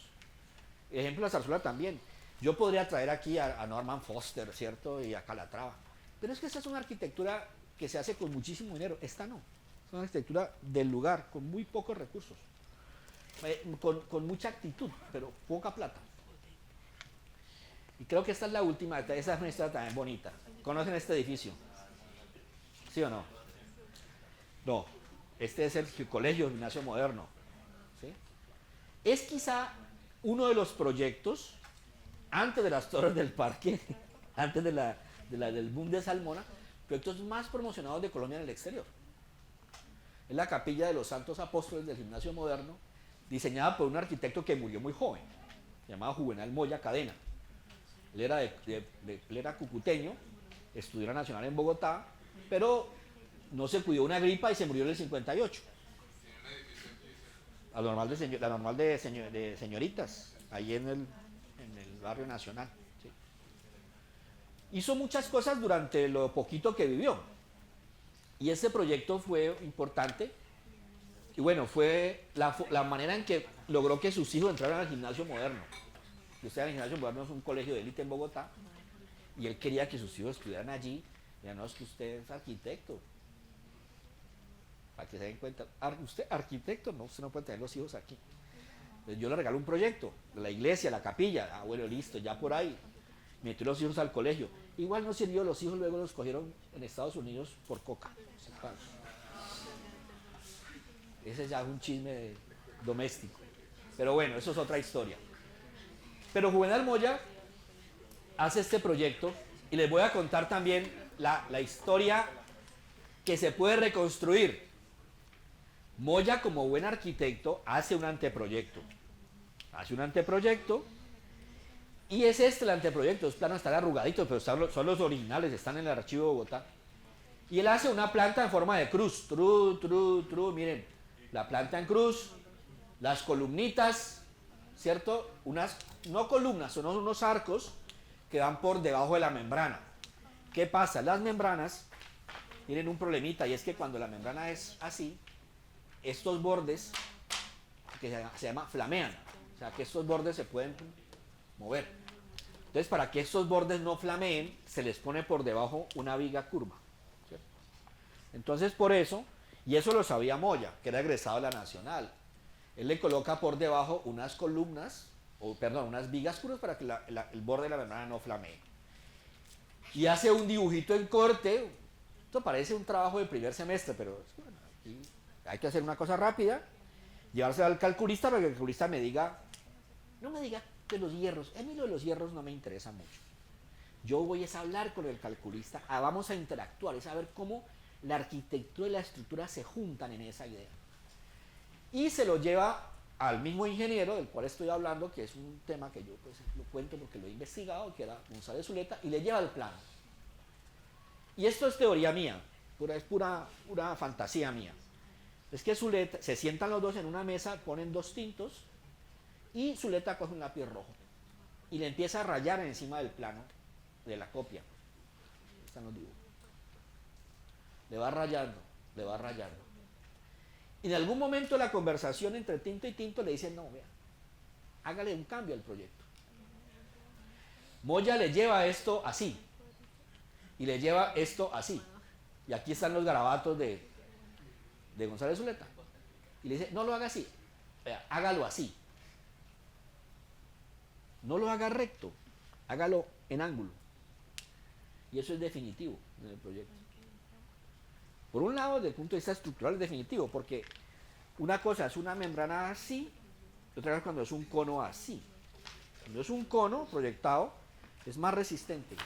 ejemplo, la zarzuela también. Yo podría traer aquí a Norman Foster, ¿cierto? Y a Calatrava. Pero es que esta es una arquitectura que se hace con muchísimo dinero. Esta no. Es una arquitectura del lugar, con muy pocos recursos. Con mucha actitud, pero poca plata. Y creo que esta es la última. Esta es una historia también bonita. ¿Conocen este edificio? ¿Sí o no? No. Este es el Colegio Gimnasio Moderno. ¿Sí? Es quizá uno de los proyectos, antes de las Torres del Parque, antes del boom de Salmona, proyectos más promocionados de Colombia en el exterior. Es la capilla de los Santos Apóstoles del Gimnasio Moderno, diseñada por un arquitecto que murió muy joven, llamado Juvenal Moya Cadena. Él era cucuteño, estudió en la Nacional en Bogotá, pero no se cuidó una gripa y se murió en el 58. La normal de señoritas, ahí en el barrio Nacional. ¿Sí? Hizo muchas cosas durante lo poquito que vivió. Y ese proyecto fue importante. Y bueno, fue la manera en que logró que sus hijos entraran al Gimnasio Moderno. El Gimnasio Moderno es un colegio de élite en Bogotá. Y él quería que sus hijos estudiaran allí. Ya no, es que usted es arquitecto. Para que se den cuenta. ¿Usted arquitecto? No, usted no puede tener los hijos aquí. Entonces yo le regalé un proyecto. De la iglesia, la capilla. Ah, bueno, listo, ya por ahí. Metió los hijos al colegio. Igual no sirvió, los hijos luego los cogieron en Estados Unidos por coca. Ese ya es un chisme doméstico. Pero bueno, eso es otra historia. Pero Juvenal Moya hace este proyecto y les voy a contar también la historia que se puede reconstruir. Moya, como buen arquitecto, hace un anteproyecto. Y es este el anteproyecto. Los planos están arrugaditos, pero son los originales, están en el archivo de Bogotá. Y él hace una planta en forma de cruz. Miren, la planta en cruz, las columnitas, ¿cierto? No columnas, son unos arcos que van por debajo de la membrana. ¿Qué pasa? Las membranas tienen un problemita, y es que cuando la membrana es así, estos bordes, que se llama flamean, o sea que estos bordes se pueden mover. Entonces, para que estos bordes no flameen, se les pone por debajo una viga curva, ¿cierto? Entonces, por eso, y eso lo sabía Moya, que era egresado de la Nacional, él le coloca por debajo unas columnas, unas vigas curvas para que el borde de la membrana no flamee. Y hace un dibujito en corte. Esto parece un trabajo de primer semestre, pero bueno, aquí hay que hacer una cosa rápida, llevársela al calculista para que el calculista me diga, no me diga de los hierros, a mí lo de los hierros no me interesa mucho. Yo voy a hablar con el calculista, vamos a interactuar, es a ver cómo la arquitectura y la estructura se juntan en esa idea. Y se lo lleva al mismo ingeniero del cual estoy hablando, que es un tema que yo pues lo cuento porque lo he investigado, que era González Zuleta, y le lleva el plano. Y esto es teoría mía, es pura fantasía mía. Es que Zuleta, se sientan los dos en una mesa, ponen dos tintos, y Zuleta coge un lápiz rojo y le empieza a rayar encima del plano de la copia. Están los dibujos. Le va rayando. Y en algún momento de la conversación entre tinto y tinto le dicen, no, vea, hágale un cambio al proyecto. Moya le lleva esto así, y le lleva esto así. Y aquí están los garabatos de González Zuleta. Y le dice, no lo haga así, vea, hágalo así. No lo haga recto, hágalo en ángulo. Y eso es definitivo en el proyecto. Por un lado, desde el punto de vista estructural es definitivo, porque una cosa es una membrana así, y otra cosa es cuando es un cono así. Cuando es un cono proyectado, es más resistente.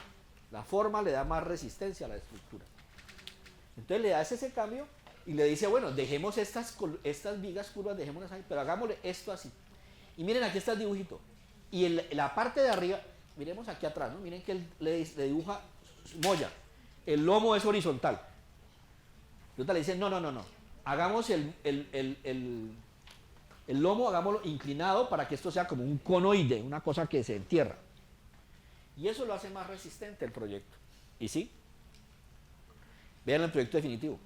La forma le da más resistencia a la estructura. Entonces le das ese cambio y le dice, bueno, dejemos estas vigas curvas, dejémoslas ahí, pero hagámosle esto así. Y miren, aquí está el dibujito. Y la parte de arriba, miremos aquí atrás, ¿no? Miren que él le dibuja Moya. El lomo es horizontal. Y otra le dice, no. Hagamos el lomo, hagámoslo inclinado para que esto sea como un conoide, una cosa que se entierra. Y eso lo hace más resistente el proyecto. ¿Y sí? Vean el proyecto definitivo.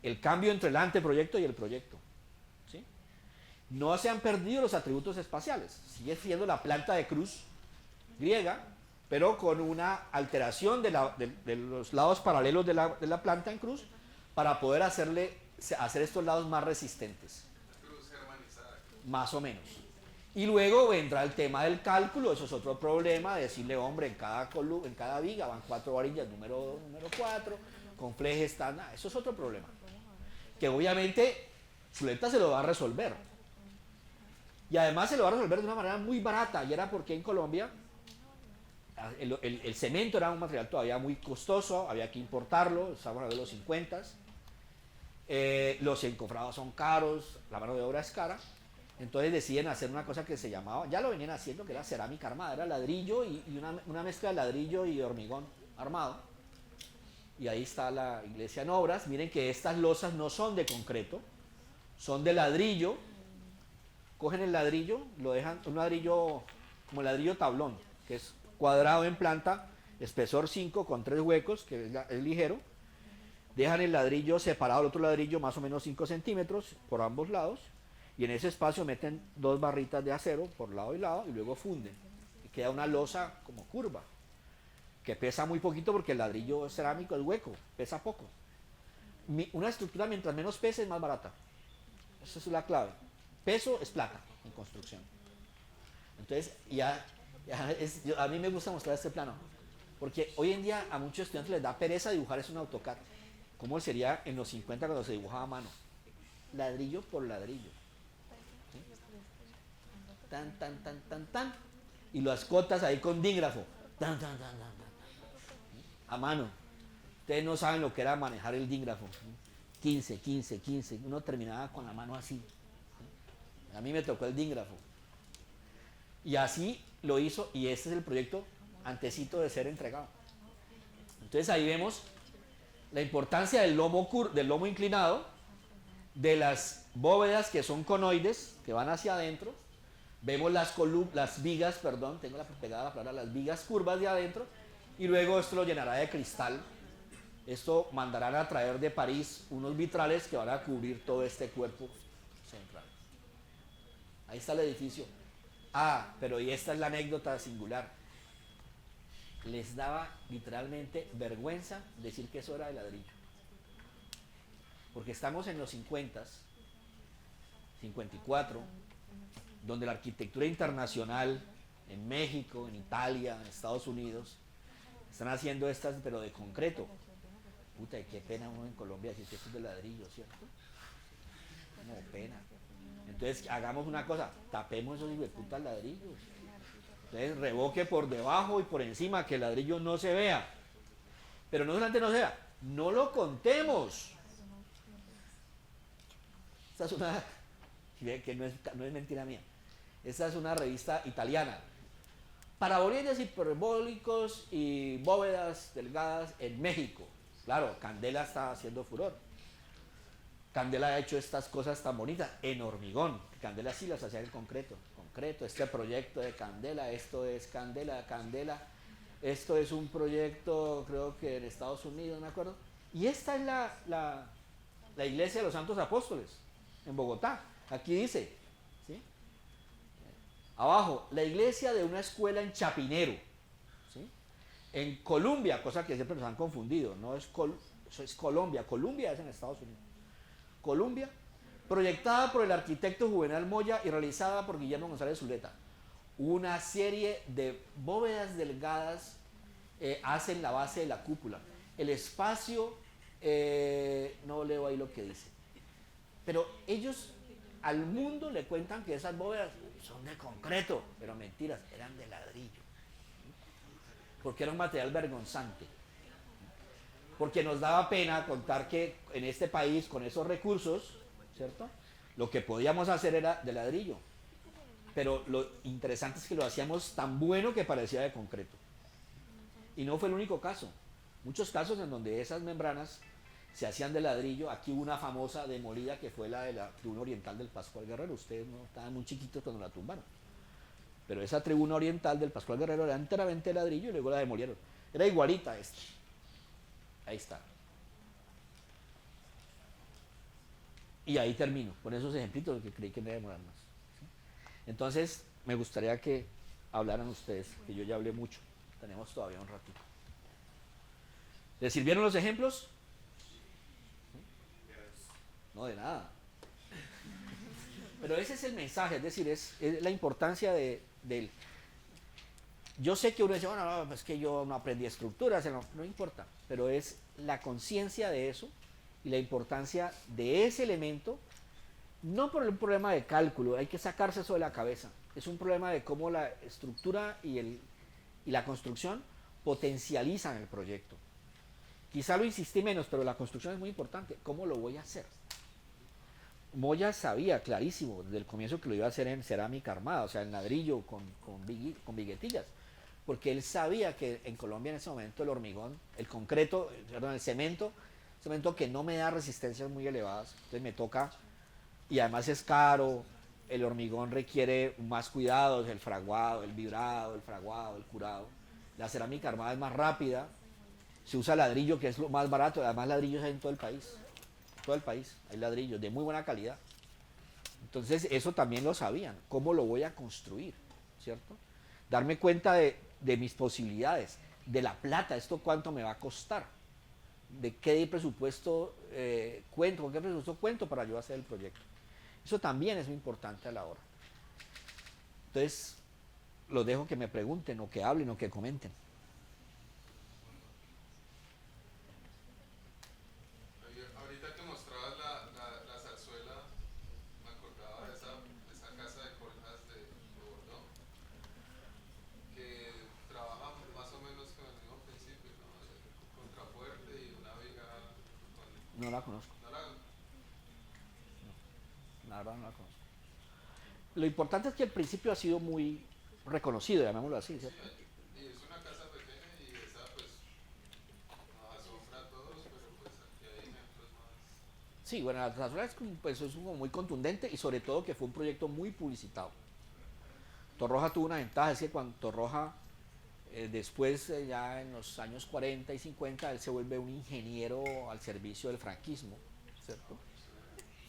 El cambio entre el anteproyecto y el proyecto. ¿Sí? No se han perdido los atributos espaciales, sigue siendo la planta de cruz griega, pero con una alteración de los lados paralelos de la planta en cruz para poder hacer estos lados más resistentes. Cruz germanizada. Más o menos. Y luego vendrá el tema del cálculo, eso es otro problema, de decirle, hombre, en cada viga van 4 varillas, número 4, con flejes, eso es otro problema. Que obviamente Zuleta se lo va a resolver. Y además se lo va a resolver de una manera muy barata, y era porque en Colombia el cemento era un material todavía muy costoso, había que importarlo, estamos hablando de los 50, los encofrados son caros, la mano de obra es cara, entonces deciden hacer una cosa que se llamaba, ya lo venían haciendo, que era cerámica armada, era ladrillo y una mezcla de ladrillo y hormigón armado, y ahí está la iglesia en obras. Miren que estas losas no son de concreto, son de ladrillo, cogen el ladrillo, lo dejan, un ladrillo como ladrillo tablón, que es cuadrado en planta, espesor 5 con 3 huecos, que es ligero, dejan el ladrillo separado del otro ladrillo más o menos 5 centímetros por ambos lados, y en ese espacio meten 2 barritas de acero por lado y lado, y luego funden, y queda una losa como curva, que pesa muy poquito porque el ladrillo cerámico es hueco, pesa poco. Una estructura mientras menos pese es más barata, esa es la clave. Peso es plata en construcción. Entonces, a mí me gusta mostrar este plano, porque hoy en día a muchos estudiantes les da pereza dibujar eso en AutoCAD. ¿Cómo sería en los 50 cuando se dibujaba a mano? Ladrillo por ladrillo. ¿Sí? Tan. Y las cotas ahí con dígrafo. Tan. A mano. Ustedes no saben lo que era manejar el dígrafo. 15. Uno terminaba con la mano así. A mí me tocó el dígrafo. Y así lo hizo, y este es el proyecto antecito de ser entregado. Entonces ahí vemos la importancia del lomo inclinado, de las bóvedas que son conoides, que van hacia adentro. Vemos las vigas, tengo pegada la palabra, las vigas curvas de adentro, y luego esto lo llenará de cristal. Esto mandarán a traer de París unos vitrales que van a cubrir todo este cuerpo central. Ahí está el edificio. Pero y esta es la anécdota singular. Les daba literalmente vergüenza decir que eso era de ladrillo. Porque estamos en los 50, 54, donde la arquitectura internacional, en México, en Italia, en Estados Unidos, están haciendo estas, pero de concreto. Puta, y qué pena uno en Colombia decir que esto es de ladrillo, ¿cierto? Como pena. Entonces hagamos una cosa, tapemos esos hijueputas ladrillos. Entonces revoque por debajo y por encima, que el ladrillo no se vea. Pero no solamente no se vea, no lo contemos. Esta es una, que no es mentira mía, esta es una revista italiana. Parabolides hiperbólicos y bóvedas delgadas en México. Claro, Candela está haciendo furor. Candela ha hecho estas cosas tan bonitas en hormigón. Candela sí las hacía en concreto. Este proyecto de Candela, esto es Candela. Esto es un proyecto, creo que en Estados Unidos, no me acuerdo. Y esta es la iglesia de los Santos Apóstoles, en Bogotá. Aquí dice, ¿sí? Abajo, la iglesia de una escuela en Chapinero, ¿sí? En Colombia, cosa que siempre nos han confundido, no es eso es Colombia. Colombia es en Estados Unidos. Colombia, proyectada por el arquitecto Juvenal Moya y realizada por Guillermo González Zuleta. Una serie de bóvedas delgadas hacen la base de la cúpula. El espacio, no leo ahí lo que dice, pero ellos al mundo le cuentan que esas bóvedas son de concreto, pero mentiras, eran de ladrillo, porque era un material vergonzante. Porque nos daba pena contar que en este país, con esos recursos, ¿cierto?, lo que podíamos hacer era de ladrillo. Pero lo interesante es que lo hacíamos tan bueno que parecía de concreto. Y no fue el único caso. Muchos casos en donde esas membranas se hacían de ladrillo. Aquí hubo una famosa demolida que fue la de la tribuna oriental del Pascual Guerrero. Ustedes no estaban muy chiquitos cuando la tumbaron. Pero esa tribuna oriental del Pascual Guerrero era enteramente de ladrillo y luego la demolieron. Era igualita a esta. Ahí está. Y ahí termino, con esos ejemplitos que creí que me iba a demorar más. ¿Sí? Entonces, me gustaría que hablaran ustedes, que yo ya hablé mucho, tenemos todavía un ratito. ¿Les sirvieron los ejemplos? No, de nada. Pero ese es el mensaje, es decir, es la importancia del... Yo sé que uno dice, bueno, no, es que yo no aprendí estructuras, no importa, pero es la conciencia de eso y la importancia de ese elemento, no por un problema de cálculo, hay que sacarse eso de la cabeza, es un problema de cómo la estructura y la construcción potencializan el proyecto. Quizá lo insistí menos, pero la construcción es muy importante. ¿Cómo lo voy a hacer? Moya sabía clarísimo desde el comienzo que lo iba a hacer en cerámica armada, o sea, en ladrillo con viguetillas, porque él sabía que en Colombia en ese momento el hormigón, el concreto, perdón, el cemento que no me da resistencias muy elevadas, entonces me toca, y además es caro, el hormigón requiere más cuidados, el fraguado, el vibrado, el fraguado, el curado. La cerámica armada es más rápida, se usa ladrillo, que es lo más barato, además ladrillos hay en todo el país hay ladrillos de muy buena calidad. Entonces eso también lo sabían, cómo lo voy a construir, ¿cierto? Darme cuenta de mis posibilidades, de la plata, esto cuánto me va a costar, de qué presupuesto cuento, con qué presupuesto cuento para yo hacer el proyecto. Eso también es muy importante a la hora. Entonces, los dejo que me pregunten o que hablen o que comenten. Ahorita que mostrabas la zarzuela, me acordaba de esa casa de coljas de Bordeaux, que trabaja más o menos con el mismo principio, ¿no? Contrafuerte y una viga con... No la conozco, No la, la verdad no la conozco. Lo importante es que el principio ha sido muy reconocido, llamémoslo así, ¿cierto? y es una casa pequeña y esa pues nos asombra a todos, pero pues aquí hay ejemplos más. Sí, bueno, la zarzuela es, pues, es como muy contundente y sobre todo que fue un proyecto muy publicitado. Torroja tuvo una ventaja, es que cuando Torroja, después, ya en los años 40 y 50, él se vuelve un ingeniero al servicio del franquismo, ¿cierto?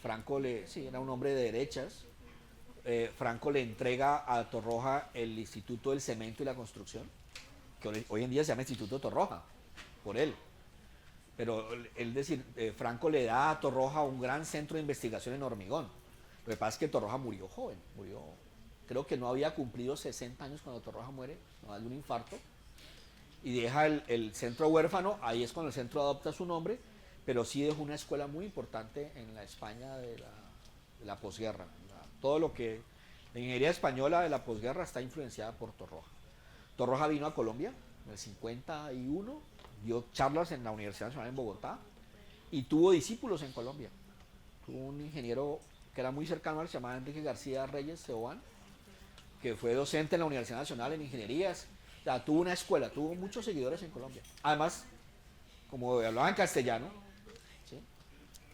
Franco sí, era un hombre de derechas. Franco le entrega a Torroja el Instituto del Cemento y la Construcción, que hoy en día se llama Instituto Torroja, por él. Pero es decir, Franco le da a Torroja un gran centro de investigación en hormigón. Lo que pasa es que Torroja murió joven, creo que no había cumplido 60 años cuando Torroja muere, no, de un infarto, y deja el centro huérfano. Ahí es cuando el centro adopta su nombre, pero sí dejó una escuela muy importante en la España de la posguerra. Todo lo que la ingeniería española de la posguerra está influenciada por Torroja. Torroja vino a Colombia en el 51, dio charlas en la Universidad Nacional en Bogotá y tuvo discípulos en Colombia. Tuvo un ingeniero que era muy cercano a él, se llamaba Enrique García Reyes Ceoán, que fue docente en la Universidad Nacional en Ingenierías. O sea, tuvo una escuela, tuvo muchos seguidores en Colombia. Además, como hablaban castellano, ¿sí?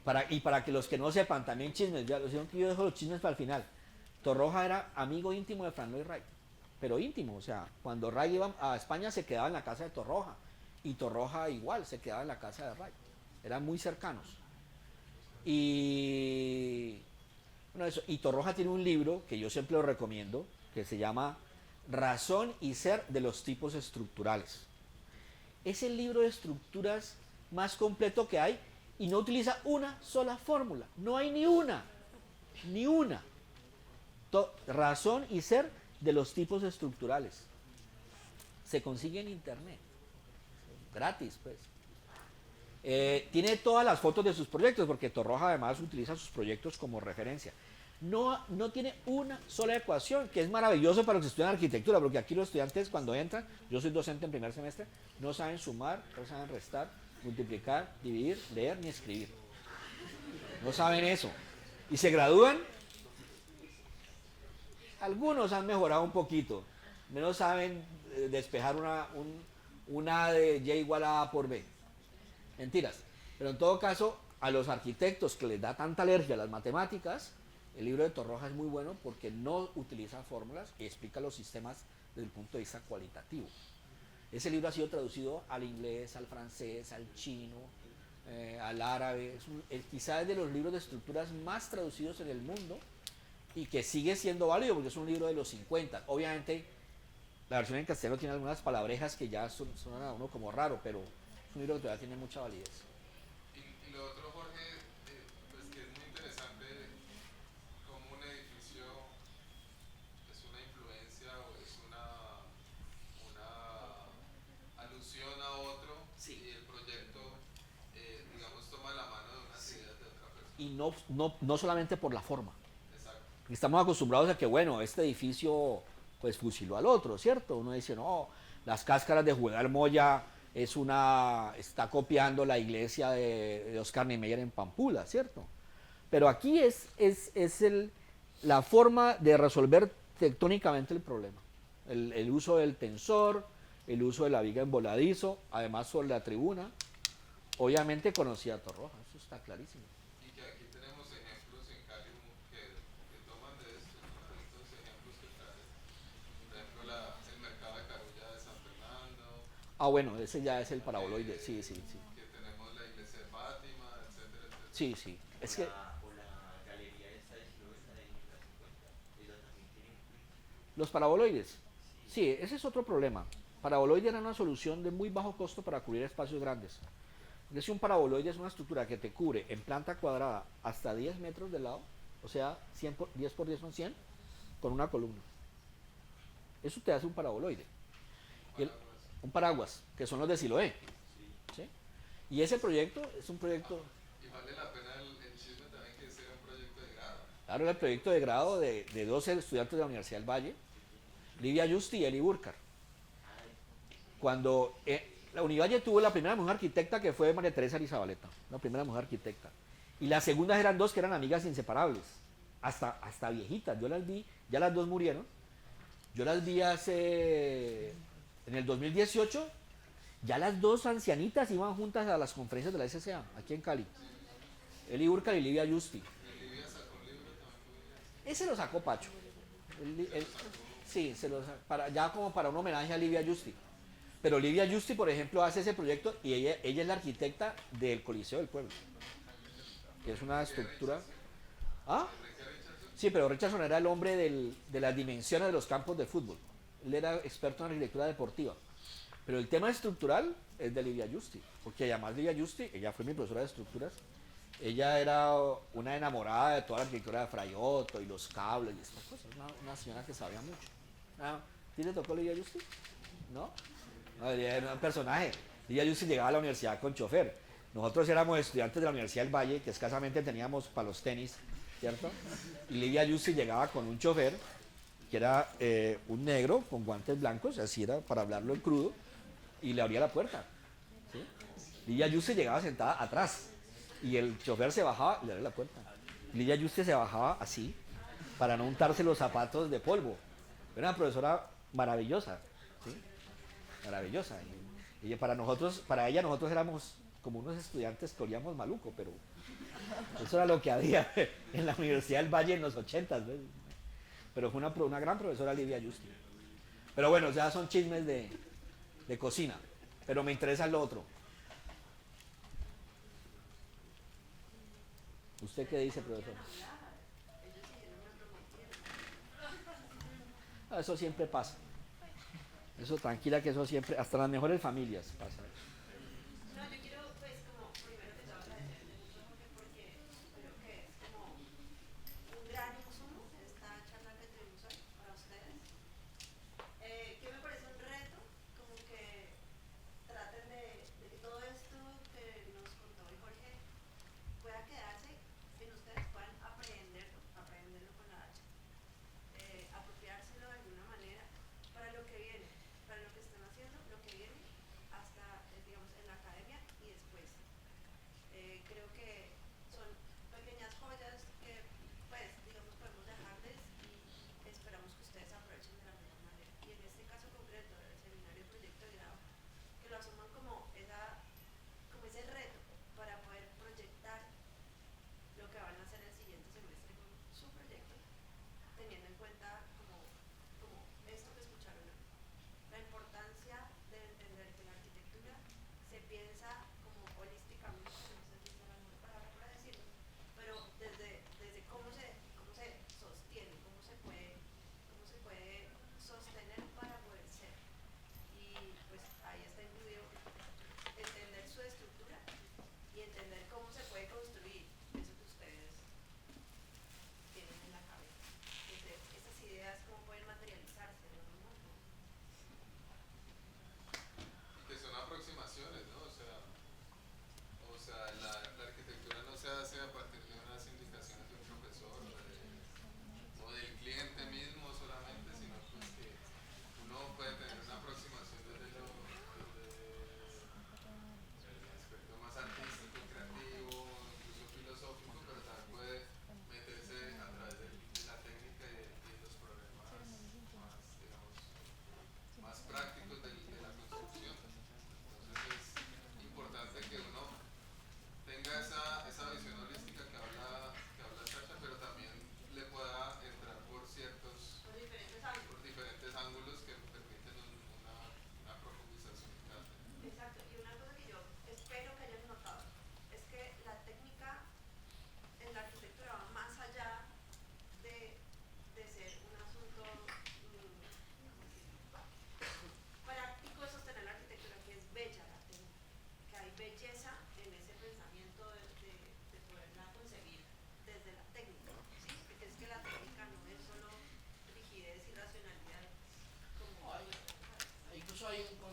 Para que los que no sepan, también chismes, ya lo que yo dejo los chismes para el final. Torroja era amigo íntimo de Fran Loy Wright, pero íntimo, o sea, cuando Wright iba a España se quedaba en la casa de Torroja, y Torroja igual se quedaba en la casa de Wright, eran muy cercanos. Y bueno, eso, y Torroja tiene un libro que yo siempre lo recomiendo, que se llama Razón y Ser de los Tipos Estructurales. Es el libro de estructuras más completo que hay y no utiliza una sola fórmula, no hay ni una. Razón y Ser de los tipos estructurales. Se consigue en internet, gratis pues. Tiene todas las fotos de sus proyectos, porque Torroja además utiliza sus proyectos como referencia. No tiene una sola ecuación, que es maravilloso para los que estudian arquitectura, porque aquí los estudiantes cuando entran, yo soy docente en primer semestre, no saben sumar, no saben restar, multiplicar, dividir, leer ni escribir. No saben eso. Y se gradúan. Algunos han mejorado un poquito, menos saben despejar una de y igual a A por B. Mentiras. Pero en todo caso, a los arquitectos que les da tanta alergia a las matemáticas, el libro de Torroja es muy bueno porque no utiliza fórmulas y explica los sistemas desde el punto de vista cualitativo. Ese libro ha sido traducido al inglés, al francés, al chino, al árabe. Quizás es de los libros de estructuras más traducidos en el mundo y que sigue siendo válido porque es un libro de los 50. Obviamente la versión en castellano tiene algunas palabrejas que ya suenan a uno como raro, pero es un libro que todavía tiene mucha validez. Y lo otro, Jorge, pues que es muy interesante cómo un edificio es una influencia o es una alusión a otro, Sí. y el proyecto, digamos, toma la mano de unas ideas de otra persona. Y no solamente por la forma. Exacto. Estamos acostumbrados a que, bueno, este edificio pues fusiló al otro, ¿cierto? Uno dice, no, las cáscaras de Juvenal Moya está copiando la iglesia de Oscar Niemeyer en Pampula, ¿cierto? Pero aquí la forma de resolver tectónicamente el problema. El uso del tensor, el uso de la viga en voladizo, además sobre la tribuna. Obviamente conocía a Torroja, eso está clarísimo. Y que aquí tenemos ejemplos en Cali que toman de esto, ¿no? De estos ejemplos que trae. Por ejemplo, el mercado de Carulla de San Fernando. Ah, bueno, ese ya es el paraboloide, sí, sí, sí. Que tenemos la iglesia de Fátima, etcétera, etcétera. Sí, sí. Es que O la galería esta de Siloesta de la 50, ella también tiene un principio. los paraboloides, Sí. sí, ese es otro problema. Paraboloide era una solución de muy bajo costo para cubrir espacios grandes. Es decir, un paraboloide es una estructura que te cubre en planta cuadrada hasta 10 metros de lado, o sea, 10 por 10 son 100, con una columna. Eso te hace un paraboloide. Y un paraguas, que son los de Siloé. ¿Sí? Y ese proyecto es un proyecto... Y vale la pena el chisme también que sea un proyecto de grado. Claro, era el proyecto de grado de 12 estudiantes de la Universidad del Valle, Livia Justi y Eli Burkar. Cuando la Univalle tuvo la primera mujer arquitecta, que fue María Teresa Arizabaleta, la primera mujer arquitecta. Y las segundas eran dos que eran amigas inseparables, hasta viejitas. Yo las vi, ya las dos murieron. Yo las vi en el 2018, ya las dos ancianitas iban juntas a las conferencias de la SCA, aquí en Cali. Eli Burkar y Livia Justi. Ese lo sacó Pacho. Sí, ya como para un homenaje a Livia Justi. Pero Livia Justi, por ejemplo, hace ese proyecto y ella es la arquitecta del Coliseo del Pueblo, que es una estructura... ¿Ah? Sí, pero Richardson era el hombre de las dimensiones de los campos de fútbol. Él era experto en arquitectura deportiva. Pero el tema estructural es de Livia Justi, porque además Livia Justi, ella fue mi profesora de estructuras, ella era una enamorada de toda la arquitectura de Fray Otto y los cables y estas cosas, una señora que sabía mucho. ¿Sí le tocó Livia Justi? ¿No? No, ella era un personaje. Livia Justi llegaba a la universidad con chofer. Nosotros éramos estudiantes de la Universidad del Valle, que escasamente teníamos para los tenis, ¿cierto? Y Livia Justi llegaba con un chofer, que era un negro con guantes blancos, así era para hablarlo en crudo, y le abría la puerta. ¿Sí? Livia Justi llegaba sentada atrás, y el chofer se bajaba y le abría la puerta. Livia Justi se bajaba así, para no untarse los zapatos de polvo. Era una profesora maravillosa, ¿sí? Maravillosa. Y para ella nosotros éramos como unos estudiantes que olíamos maluco, pero eso era lo que había en la Universidad del Valle en los 80s, ¿ves? Pero fue una gran profesora, Livia Justi. Pero bueno, ya son chismes de cocina, pero me interesa lo otro. ¿Usted qué dice, profesor? Eso siempre pasa. Eso, tranquila, que eso siempre, hasta las mejores familias pasa eso. No, yo quiero, pues, como primero que todo agradecerle mucho, Jorge, porque creo que es como un gran insumo esta charla que tuvimos hoy para ustedes. Que me parece un reto, como que traten de que todo esto que nos contó hoy Jorge pueda quedarse en ustedes, puedan aprenderlo con la H, apropiárselo de alguna manera para lo que viene, para lo que están haciendo, lo que viene hasta, digamos, en la academia y después. Creo que son pequeñas joyas que, pues, digamos, podemos dejarles y esperamos que ustedes aprovechen de la mejor manera. Y en este caso concreto del seminario proyecto de grado, que lo asuman como ese reto para poder proyectar lo que van a hacer el siguiente semestre con su proyecto, teniendo en cuenta como esto que escucharon hoy. La importancia de entender que la arquitectura se piensa como holísticamente,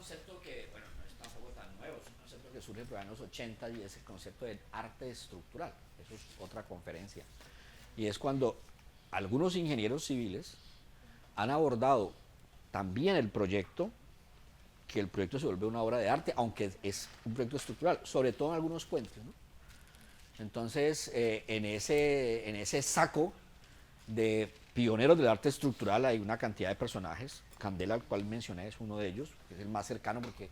concepto que, bueno, no es tampoco tan nuevo, es un concepto que surge por ahí en los 80 y es el concepto del arte estructural. Eso es otra conferencia. Y es cuando algunos ingenieros civiles han abordado también el proyecto, que el proyecto se vuelve una obra de arte, aunque es un proyecto estructural, sobre todo en algunos puentes, ¿no? Entonces, en ese saco de pioneros del arte estructural hay una cantidad de personajes. Candela, al cual mencioné, es uno de ellos, que es el más cercano porque,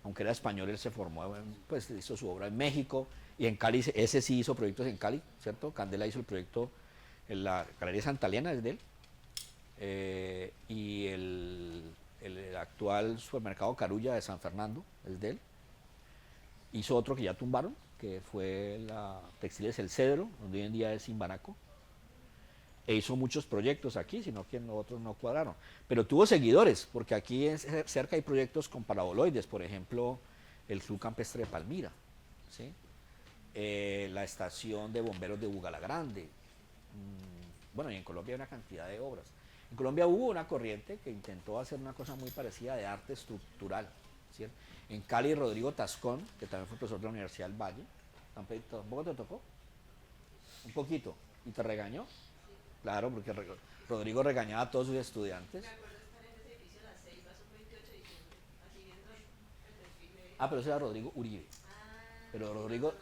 aunque era español, él se formó, pues hizo su obra en México y en Cali, ese sí hizo proyectos en Cali, ¿cierto? Candela hizo el proyecto en la Galería Santa Elena, es de él, y el actual supermercado Carulla de San Fernando, es de él. Hizo otro que ya tumbaron, que fue la Textiles El Cedro, donde hoy en día es Imbanaco. E hizo muchos proyectos aquí, sino que otros no cuadraron. Pero tuvo seguidores, porque aquí cerca hay proyectos con paraboloides, por ejemplo, el Club Campestre de Palmira, ¿sí? La estación de bomberos de Bugalagrande. Bueno, y en Colombia hay una cantidad de obras. En Colombia hubo una corriente que intentó hacer una cosa muy parecida de arte estructural, ¿cierto? En Cali, Rodrigo Tascón, que también fue profesor de la Universidad del Valle, ¿tampoco te tocó? Un poquito. ¿Y te regañó? Claro, porque Rodrigo regañaba a todos sus estudiantes. Me acuerdo estar en ese edificio a las 6, pasó un 28 de diciembre, así viendo el desfile. Ah, pero ese era Rodrigo Uribe. Pero Rodrigo,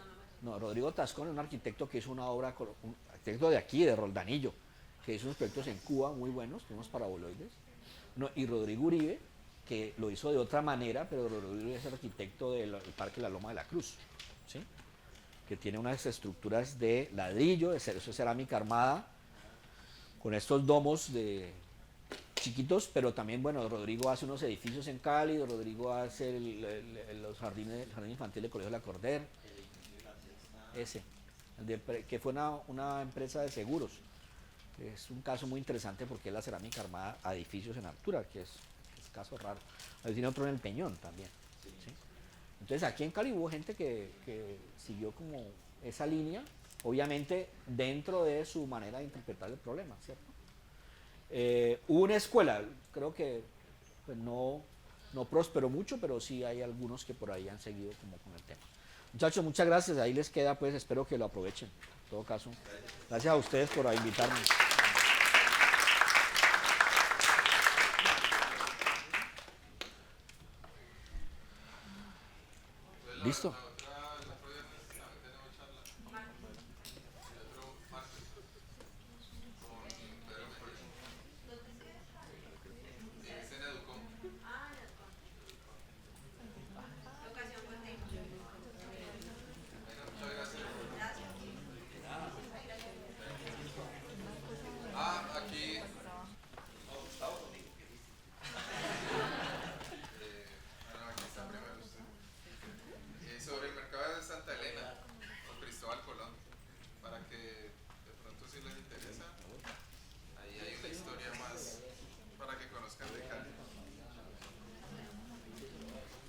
No, no, Rodrigo Tascón es un arquitecto que hizo una obra, un arquitecto de aquí, de Roldanillo, que hizo unos proyectos en Cuba muy buenos, unos paraboloides. No, y Rodrigo Uribe, que lo hizo de otra manera, pero Rodrigo Uribe es el arquitecto del Parque La Loma de la Cruz, ¿sí? Que tiene unas estructuras de ladrillo, eso es cerámica armada, con estos domos de chiquitos, pero también, bueno, Rodrigo hace unos edificios en Cali, Rodrigo hace los jardines, el jardín infantil del Colegio La Corder, ese, que fue una empresa de seguros. Es un caso muy interesante porque es la cerámica armada a edificios en altura, que es caso raro. Ahí tiene otro en el Peñón también. ¿Sí? Entonces aquí en Cali hubo gente que siguió como esa línea, obviamente dentro de su manera de interpretar el problema, ¿cierto? Hubo una escuela, creo que pues no prosperó mucho, pero sí hay algunos que por ahí han seguido como con el tema. Muchachos, muchas gracias, ahí les queda, pues espero que lo aprovechen. En todo caso, gracias a ustedes por invitarme. ¿Listo?